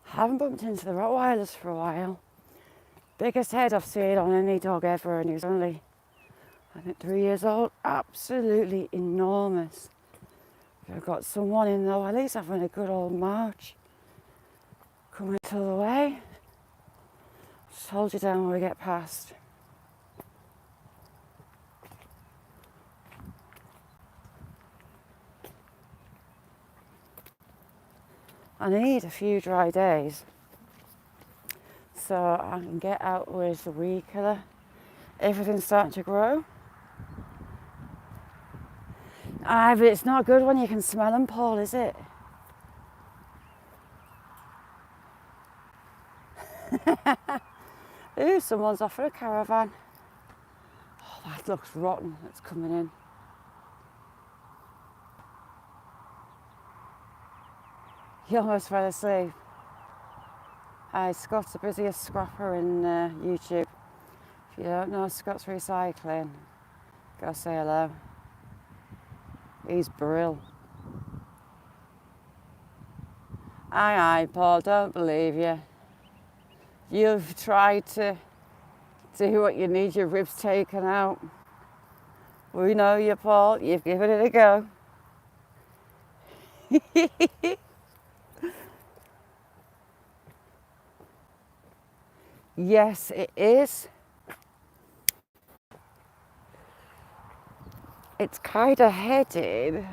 Haven't bumped into the Rottweilers for a while. Biggest head I've seen on any dog ever, and he's only, I think, 3 years old. Absolutely enormous. I've got someone in though, at least having a good old march. Coming to the way. Just hold you down when we get past. I need a few dry days so I can get out with the weed killer. Everything's starting to grow. But it's not good when you can smell them, Paul, is it? Ooh, someone's offered a caravan. Oh, that looks rotten. That's coming in. He almost fell asleep. Scott's the busiest scrapper in YouTube. If you don't know Scott's Recycling, go say hello. He's brill. Aye, Paul, don't believe you. You've tried to do what you need your ribs taken out. We know you, Paul. You've given it a go. Yes, it is. It's kind of headed.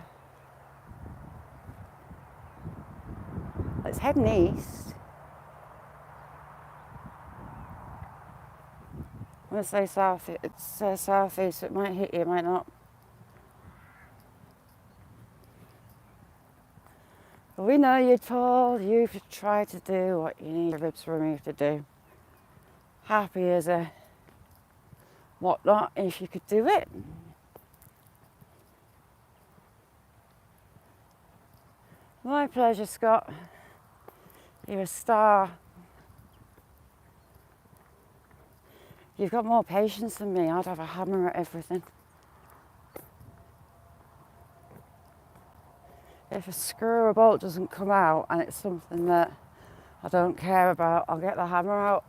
It's heading east. I'm going to say south. It's southeast, so it might hit you, it might not. But we know you, Paul. You've tried to do what you need your ribs removed to do. Happy as a whatnot if you could do it. My pleasure, Scott. You're a star. You've got more patience than me. I'd have a hammer at everything. If a screw or a bolt doesn't come out and it's something that I don't care about, I'll get the hammer out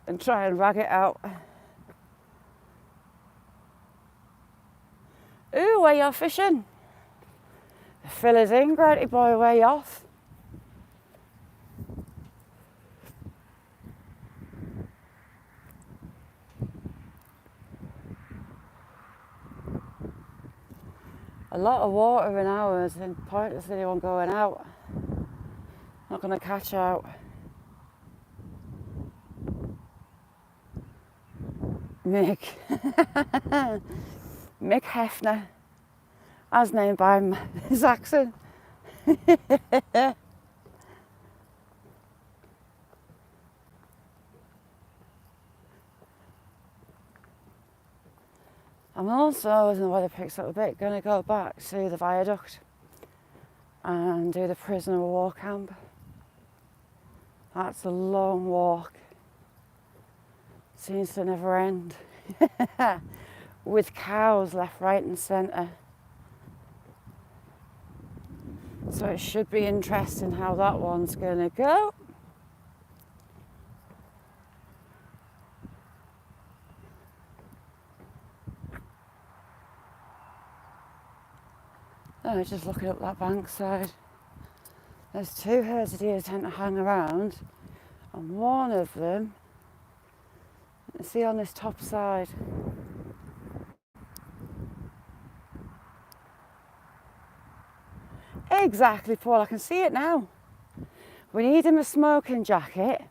and try and rag it out. Ooh, where you fishing? The filler's in, Grady boy, where you off? A lot of water in ours and pointless anyone going out. Not going to catch out. Mick. Mick Hefner. as named by Saxon. I'm also, as the weather picks up a bit, going to go back to the viaduct and do the prisoner of war camp. That's a long walk. Seems to never end. With cows left, right and centre. So it should be interesting how that one's going to go. Oh, just looking up that bankside. There's 2 herds of deer tend to hang around, and one of them, you see on this top side. Exactly, Paul, I can see it now. We need him a smoking jacket.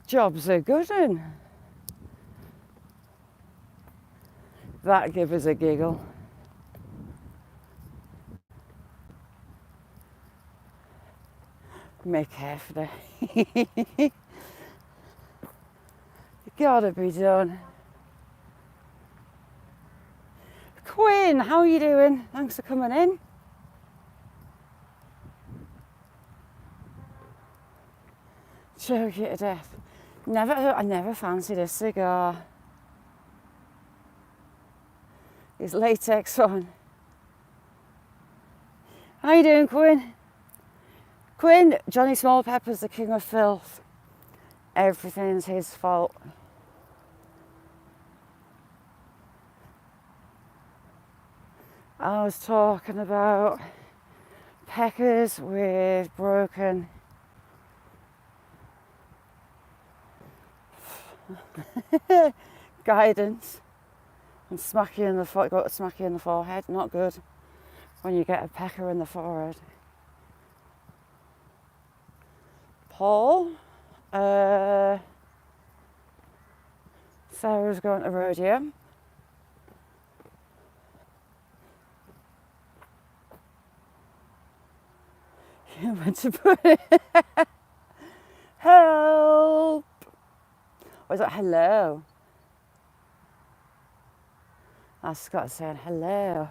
Job's a good one. That give us a giggle. Make carefully. You gotta be done. Quinn, how are you doing? Thanks for coming in. Choke you to death. I never fancied a cigar. His latex on. How you doing, Quinn? Quinn, Johnny Smallpepper's the king of filth. Everything's his fault. I was talking about peckers with broken guidance and smack you in the forehead. Not good when you get a pecker in the forehead. Paul, Sarah's going to rodeo. You went to put it. Help! Or is that hello? That's Scott saying hello.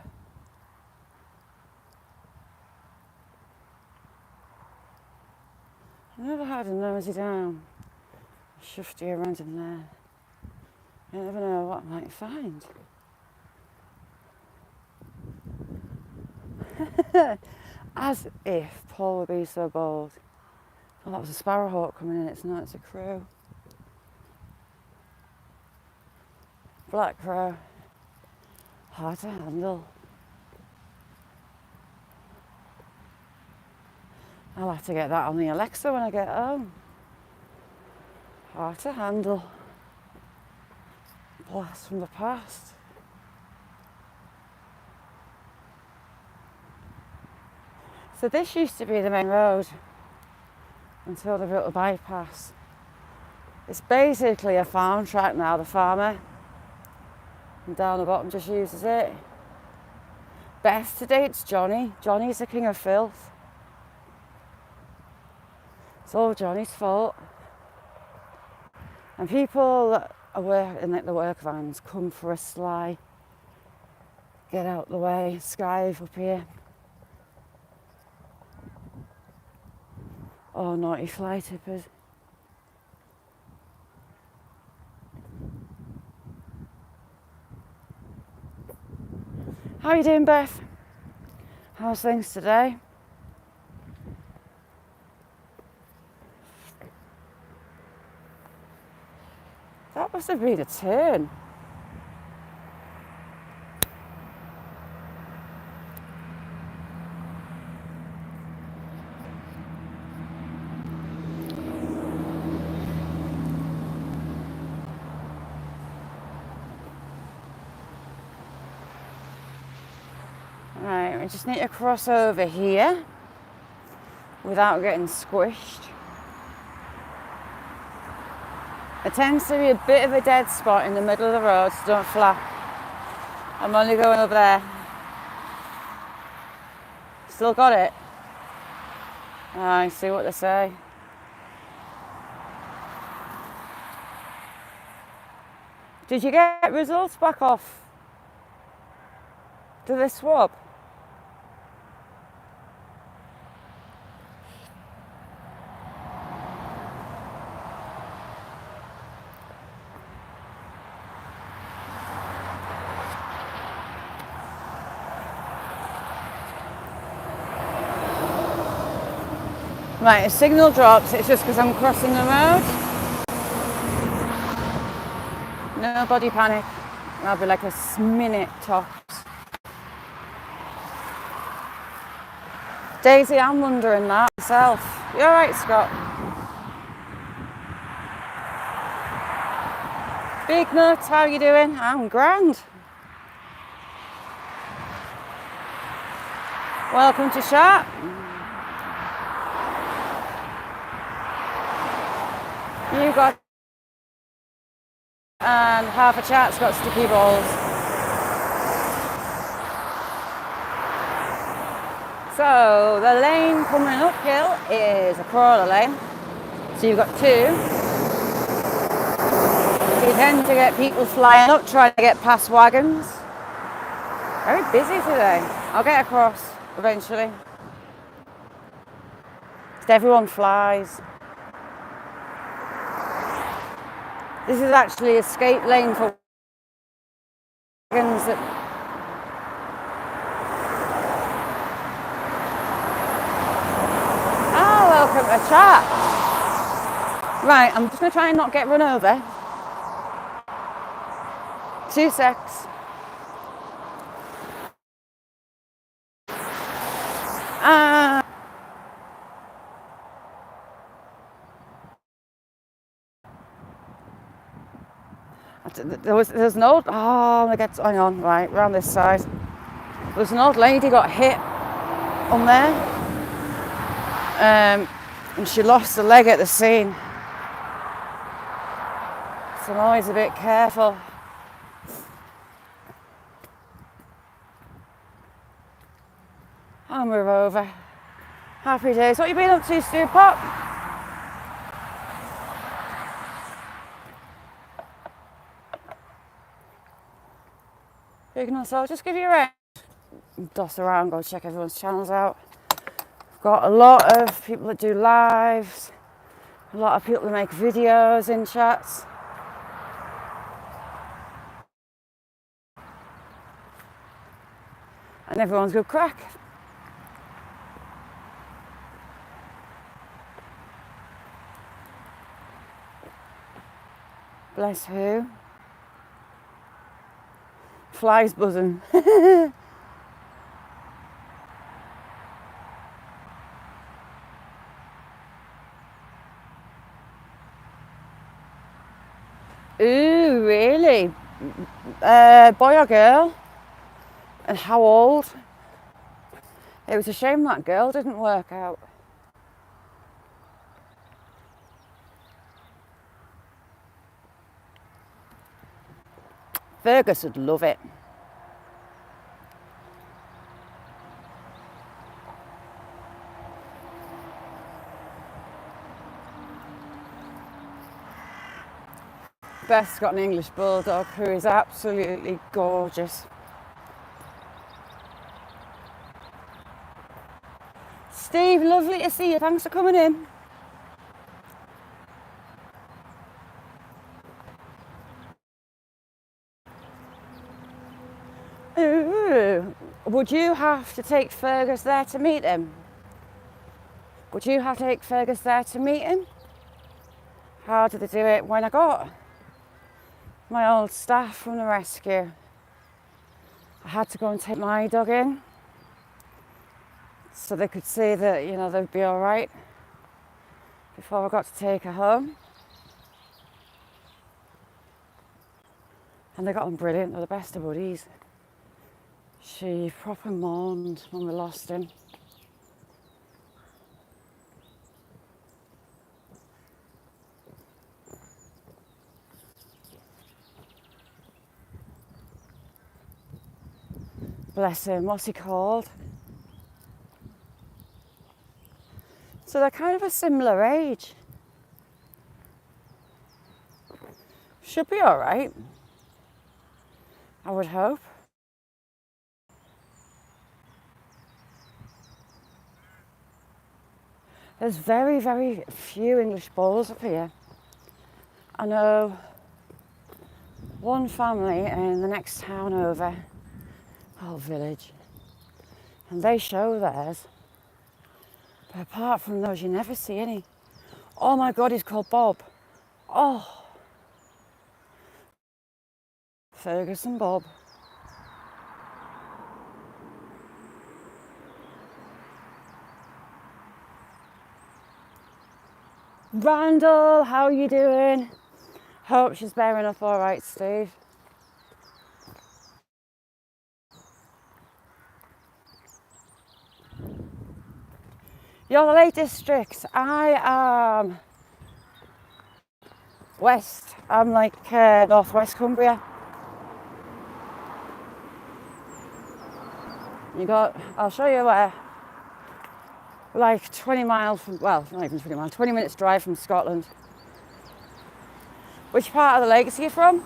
I never had a nosy down. Shifty around in there. You never know what I might find. As if Paul would be so bold. Oh, that was a sparrowhawk coming in. It's not, it's a crow. Black crow. Hard to handle. I'll have to get that on the Alexa when I get home. Hard to handle. Blast from the past. So this used to be the main road until they built a bypass. It's basically a farm track now, the farmer. And down the bottom just uses it. Best to date, it's Johnny. Johnny's the king of filth. It's all Johnny's fault. And people that are in the work vans come for a sly. Get out the way, skive up here. Oh, naughty fly tippers. How are you doing, Beth? How's things today? That must have been a turn. Right, we just need to cross over here without getting squished. There tends to be a bit of a dead spot in the middle of the road, so don't flap. I'm only going over there. Still got it? I see what they say. Did you get results back off? Do they swab? Right, a signal drops, it's just because I'm crossing the road. Nobody panic. I'll be like a minute tops. Daisy, I'm wondering that myself. You alright, Scott? Big nuts, how you doing? I'm grand. Welcome to chat. You got and half a chat's got sticky balls. So the lane coming uphill is a crawler lane. So you've got two. You tend to get people flying up trying to get past wagons. Very busy today. I'll get across eventually. Just everyone flies. This is actually escape lane for wagons that welcome to chat. Right, I'm just going to try and not get run over. 2 secs. There's an old, hang on, right, around this side. There's an old lady got hit on there. And she lost a leg at the scene. So I'm always a bit careful. I'll move over. Happy days. What you been up to, Stu Pop? Big enough, so I'll just give you a round. Doss around, go check everyone's channels out. I've got a lot of people that do lives, a lot of people that make videos in chats. And everyone's good crack. Bless who? Flies buzzing. Ooh, really? Boy or girl? And how old? It was a shame that girl didn't work out. Fergus would love it. Beth's got an English bulldog who is absolutely gorgeous. Steve, lovely to see you. Thanks for coming in. Ooh, would you have to take Fergus there to meet him? Would you have to take Fergus there to meet him? How did they do it when I got my old staff from the rescue? I had to go and take my dog in so they could see that, you know, they'd be all right before I got to take her home. And they got on brilliant. They're the best of buddies. She proper mourned when we lost him. Bless him, what's he called? So they're kind of a similar age. Should be all right, I would hope. There's very, very few English bulls up here. I know one family in the next town over, whole village, and they show theirs. But apart from those, you never see any. Oh my God, he's called Bob. Oh, Ferguson Bob. Randall, how are you doing? Hope she's bearing up all right, Steve. You're the Lake District. I am west. I'm like northwest Cumbria. I'll show you where. Like 20 miles from, well, not even 20 miles, 20 minutes drive from Scotland. Which part of the lakes are you from?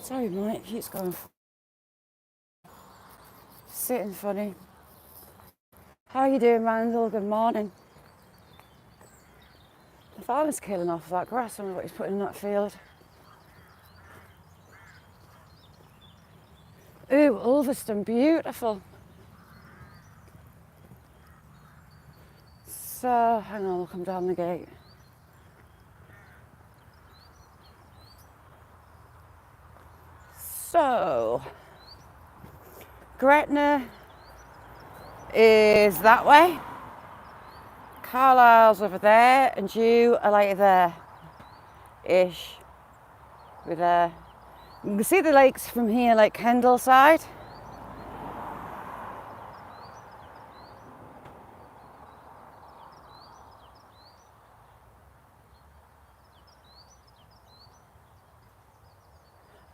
Sorry, mate, keeps going. Sitting funny. How are you doing, Randall? Good morning. The farmer's killing off that grass. I don't know what he's putting in that field. Ooh, Ulverston, beautiful. So, hang on, we'll come down the gate. So, Gretna is that way. Carlisle's over there, and you are like there-ish. We're there. You can see the lakes from here, like Kendal side.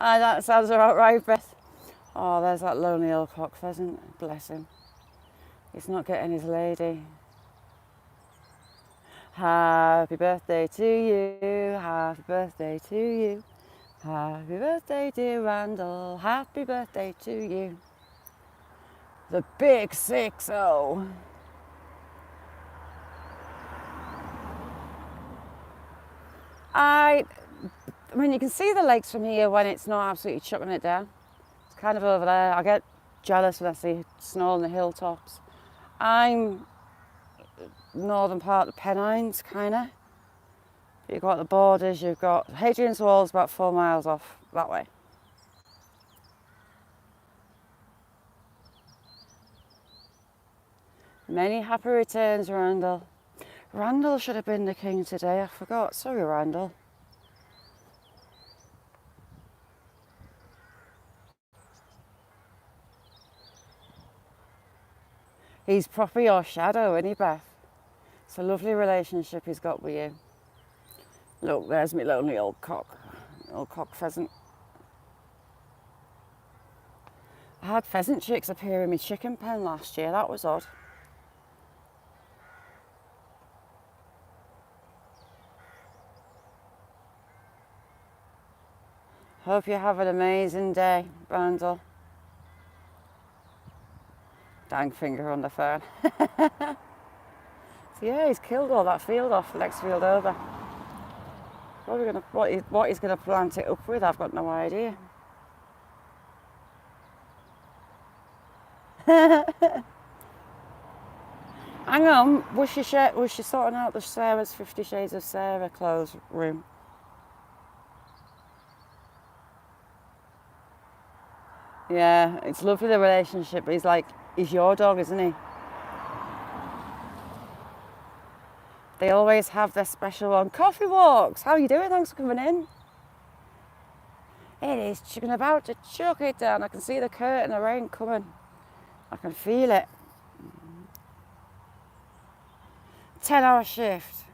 That sounds about right, Beth. Oh, there's that lonely old cock pheasant. Bless him. He's not getting his lady. Happy birthday to you. Happy birthday to you. Happy birthday, dear Randall. Happy birthday to you. The big 6-0. I mean, you can see the lakes from here when it's not absolutely chucking it down. It's kind of over there. I get jealous when I see snow on the hilltops. I'm northern part of the Pennines, kind of. You've got the borders, you've got Hadrian's Wall's about 4 miles off that way. Many happy returns, Randall. Randall should have been the king today, I forgot. Sorry, Randall. He's proper your shadow, isn't he, Beth? It's a lovely relationship he's got with you. Look, there's my lonely old cock pheasant. I had pheasant chicks appear in my chicken pen last year, that was odd. Hope you have an amazing day, Randall. Dang finger on the phone. So yeah, he's killed all that field off, the next field over. What he's gonna plant it up with, I've got no idea. Hang on, was she sorting out the Sarah's 50 Shades of Sarah clothes room? Yeah, it's lovely, the relationship. He's your dog, isn't he? They always have their special one. Coffee walks. How are you doing? Thanks for coming in. It is chicken about to chuck it down. I can see the curtain of rain coming. I can feel it. 10-hour shift.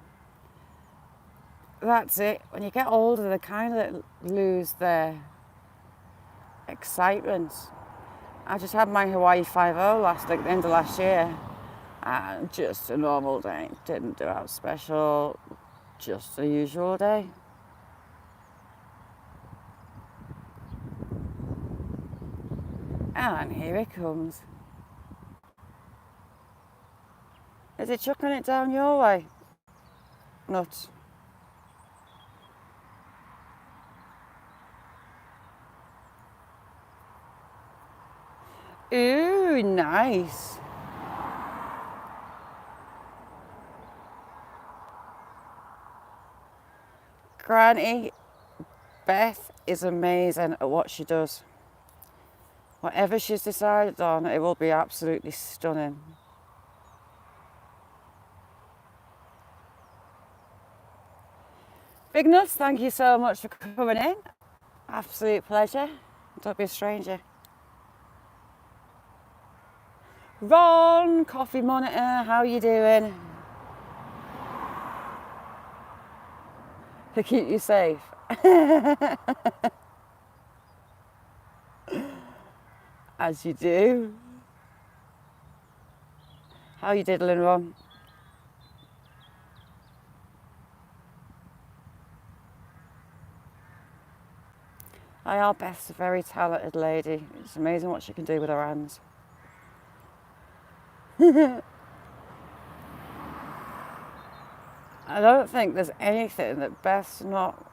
That's it. When you get older, they kind of lose their excitement. I just had my Hawaii 5-0 at the end of last year. And just a normal day. Didn't do out special. Just a usual day. And here it comes. Is it chucking it down your way? Nuts. Ooh, nice. Granny Beth is amazing at what she does. Whatever she's decided on, it will be absolutely stunning. Big Nuts, thank you so much for coming in. Absolute pleasure. Don't be a stranger. Ron, Coffee Monitor, how you doing? To keep you safe. As you do. How you diddling, Ron? Our Beth's a very talented lady. It's amazing what she can do with her hands. I don't think there's anything that Beth's not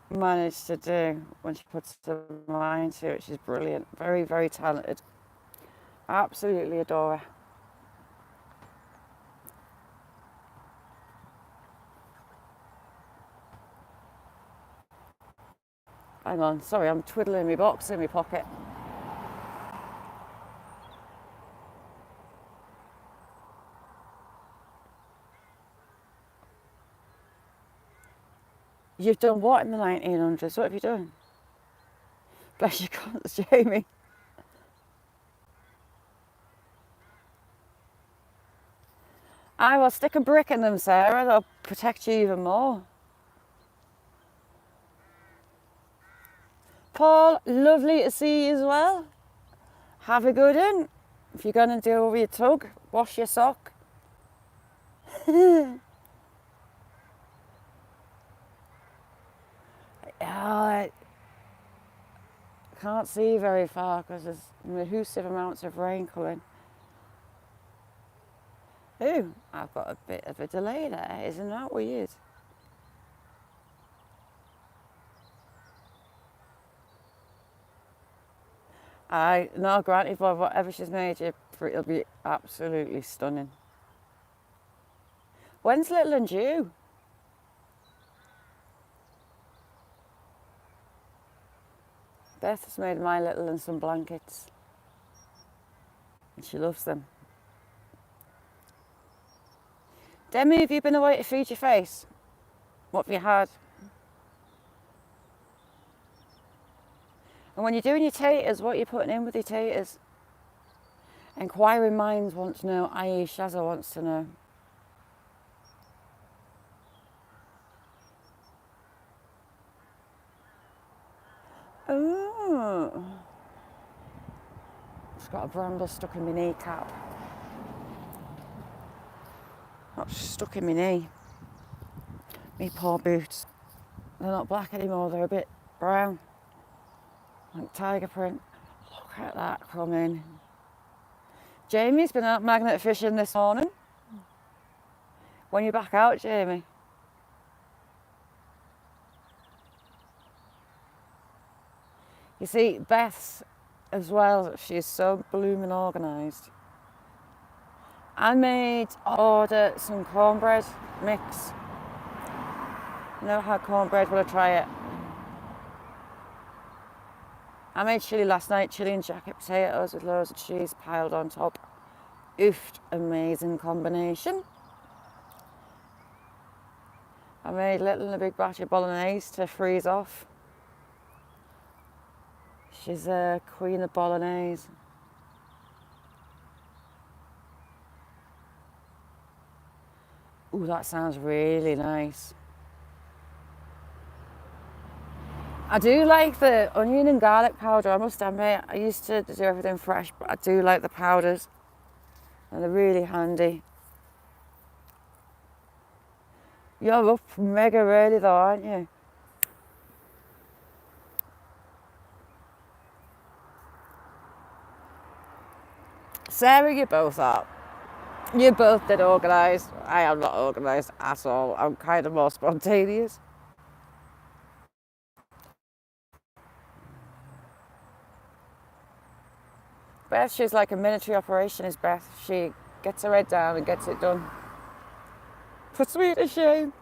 managed to do when she puts her mind to it. She's brilliant. Very, very talented. Absolutely adore her. Hang on, sorry, I'm twiddling my box in my pocket. You've done what in the 1900s? What have you done? Bless your guts, Jamie. I will stick a brick in them, Sarah. They'll protect you even more. Paul, lovely to see you as well. Have a good one. If you're going to do over your tug, wash your sock. I can't see very far because there's massive amounts of rain coming. Ooh, I've got a bit of a delay there. Isn't that weird? No, granted, but whatever she's made you, it'll be absolutely stunning. When's Little and due? Beth has made my Little and some blankets. And she loves them. Demi, have you been away to feed your face? What have you had? And when you're doing your taters, what are you putting in with your taters? Inquiring minds want to know, i.e. Shazza wants to know. Ooh. It's got a bramble stuck in my kneecap. That's stuck in my knee. Me poor boots. They're not black anymore, they're a bit brown. Like tiger print. Look at that coming. Jamie's been out magnet fishing this morning. When you back out, Jamie? You see, Beth's as well, she's so blooming organised. I ordered some cornbread mix. Never had cornbread, will I try it? I made chilli last night, chilli and jacket potatoes with loads of cheese piled on top. Oofed, amazing combination. I made little and a big batch of bolognese to freeze off. She's a queen of bolognese. Ooh, that sounds really nice. I do like the onion and garlic powder, I must admit. I used to do everything fresh, but I do like the powders. And they're really handy. You're up mega early though, aren't you? Sarah, you're both up. You're both dead organised. I am not organised at all. I'm kind of more spontaneous. Beth, she's like a military operationist, Beth. She gets her head down and gets it done. Puts me to shame.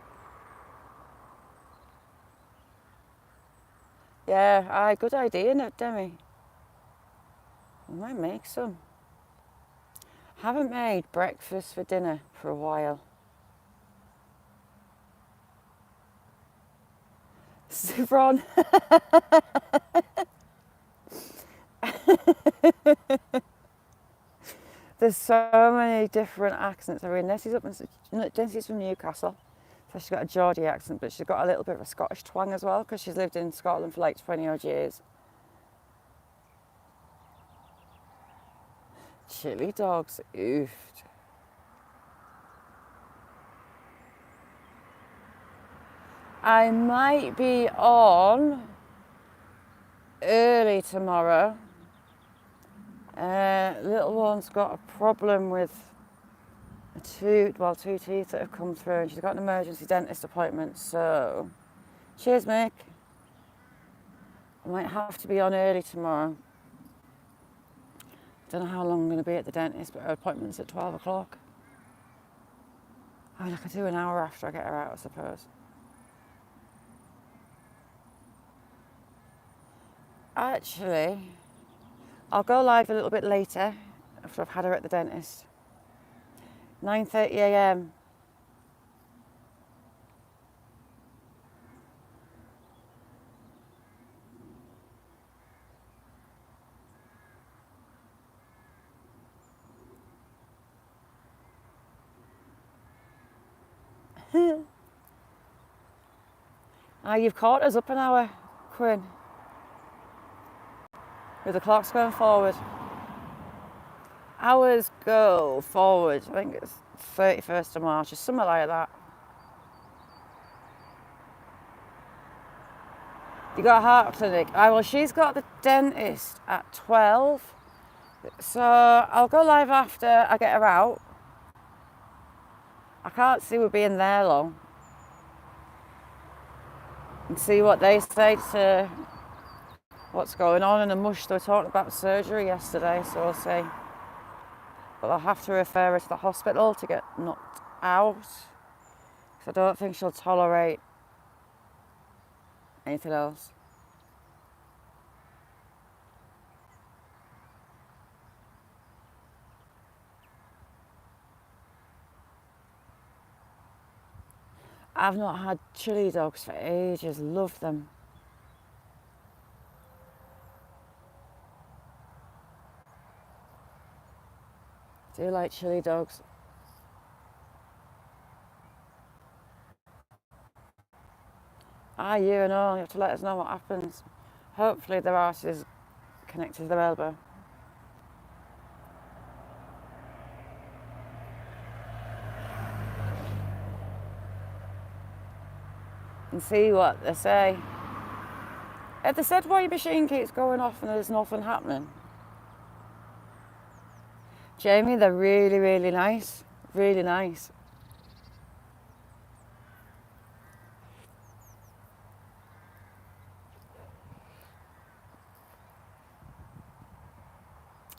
Yeah, aye, good idea, no, Demi. I might make some. Haven't made breakfast for dinner for a while. Ron. There's so many different accents. I mean, Nessie's from Newcastle, so she's got a Geordie accent, but she's got a little bit of a Scottish twang as well because she's lived in Scotland for like 20 odd years. Chili dogs, oofed. I might be on early tomorrow. Little one's got a problem with two teeth that have come through, and she's got an emergency dentist appointment, so cheers, Mick. I might have to be on early tomorrow. Don't know how long I'm going to be at the dentist, but her appointment's at 12 o'clock. I mean, I could do an hour after I get her out, I suppose. Actually, I'll go live a little bit later after I've had her at the dentist. 9:30 a.m. You've caught us up an hour, Quinn. With the clocks going forward. Hours go forward. I think it's 31st of March or something like that. You got a heart clinic. Well, she's got the dentist at 12. So I'll go live after I get her out. I can't see we're being there long. And see what they say to what's going on in the mush. They were talking about surgery yesterday, so we'll see. But I'll have to refer her to the hospital to get knocked out. Because I don't think she'll tolerate anything else. I've not had chili dogs for ages. Love them. Do like chili dogs. You and all, you have to let us know what happens. Hopefully their arse is connected to their elbow. And see what they say. Have they said why your machine keeps going off and there's nothing happening? Jamie, they're really, really nice. Really nice.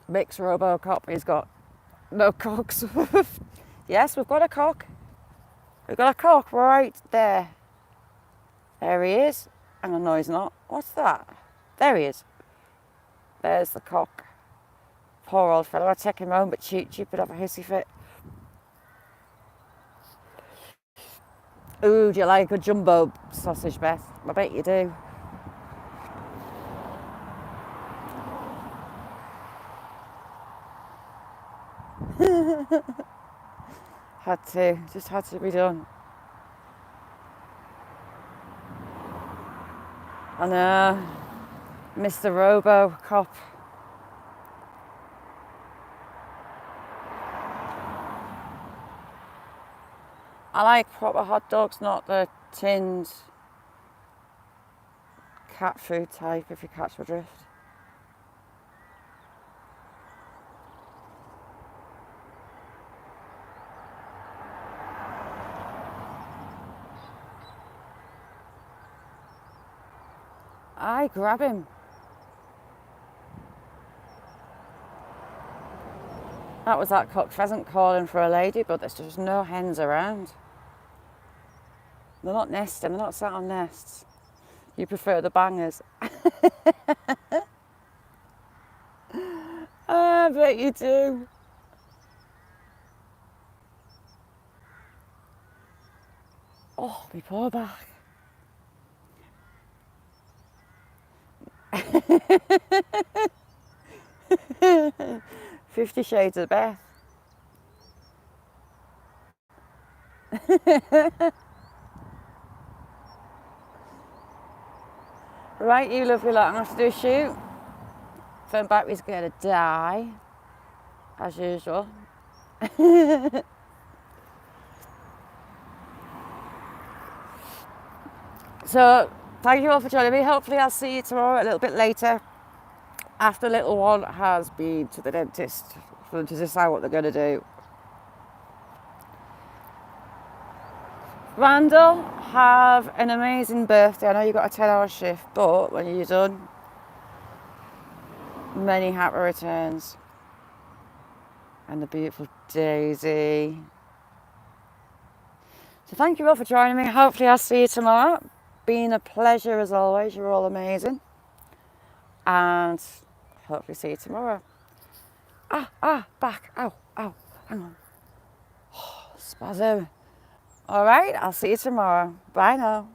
Mick's Robocop, he's got no cocks. Yes, we've got a cock. We've got a cock right there. There he is. Hang on, no, he's not. What's that? There he is. There's the cock. Poor old fellow. I'd take him home, but Cheap would have a hissy fit. Ooh, do you like a jumbo sausage, Beth? I bet you do. Just had to be done. I know, Mr. Robo Cop. I like proper hot dogs, not the tinned cat food type, if you catch my drift. I grab him. That was that cock pheasant calling for a lady, but there's just no hens around. They're not nesting, they're not sat on nests. You prefer the bangers. I bet you do. Oh, my poor back. 50 Shades of Beth. Right, you lovely lot, I'm going to have to do a shoot. Phone battery's going to die, as usual. So, thank you all for joining me. Hopefully I'll see you tomorrow a little bit later, after little one has been to the dentist for them to decide what they're going to do. Randall, have an amazing birthday. I know you've got a 10-hour shift, but when you're done, many happy returns. And the beautiful Daisy. So thank you all for joining me. Hopefully I'll see you tomorrow. Been a pleasure as always. You're all amazing. And hopefully see you tomorrow. Back. Ow. Hang on. Oh, spasm. All right, I'll see you tomorrow. Bye now.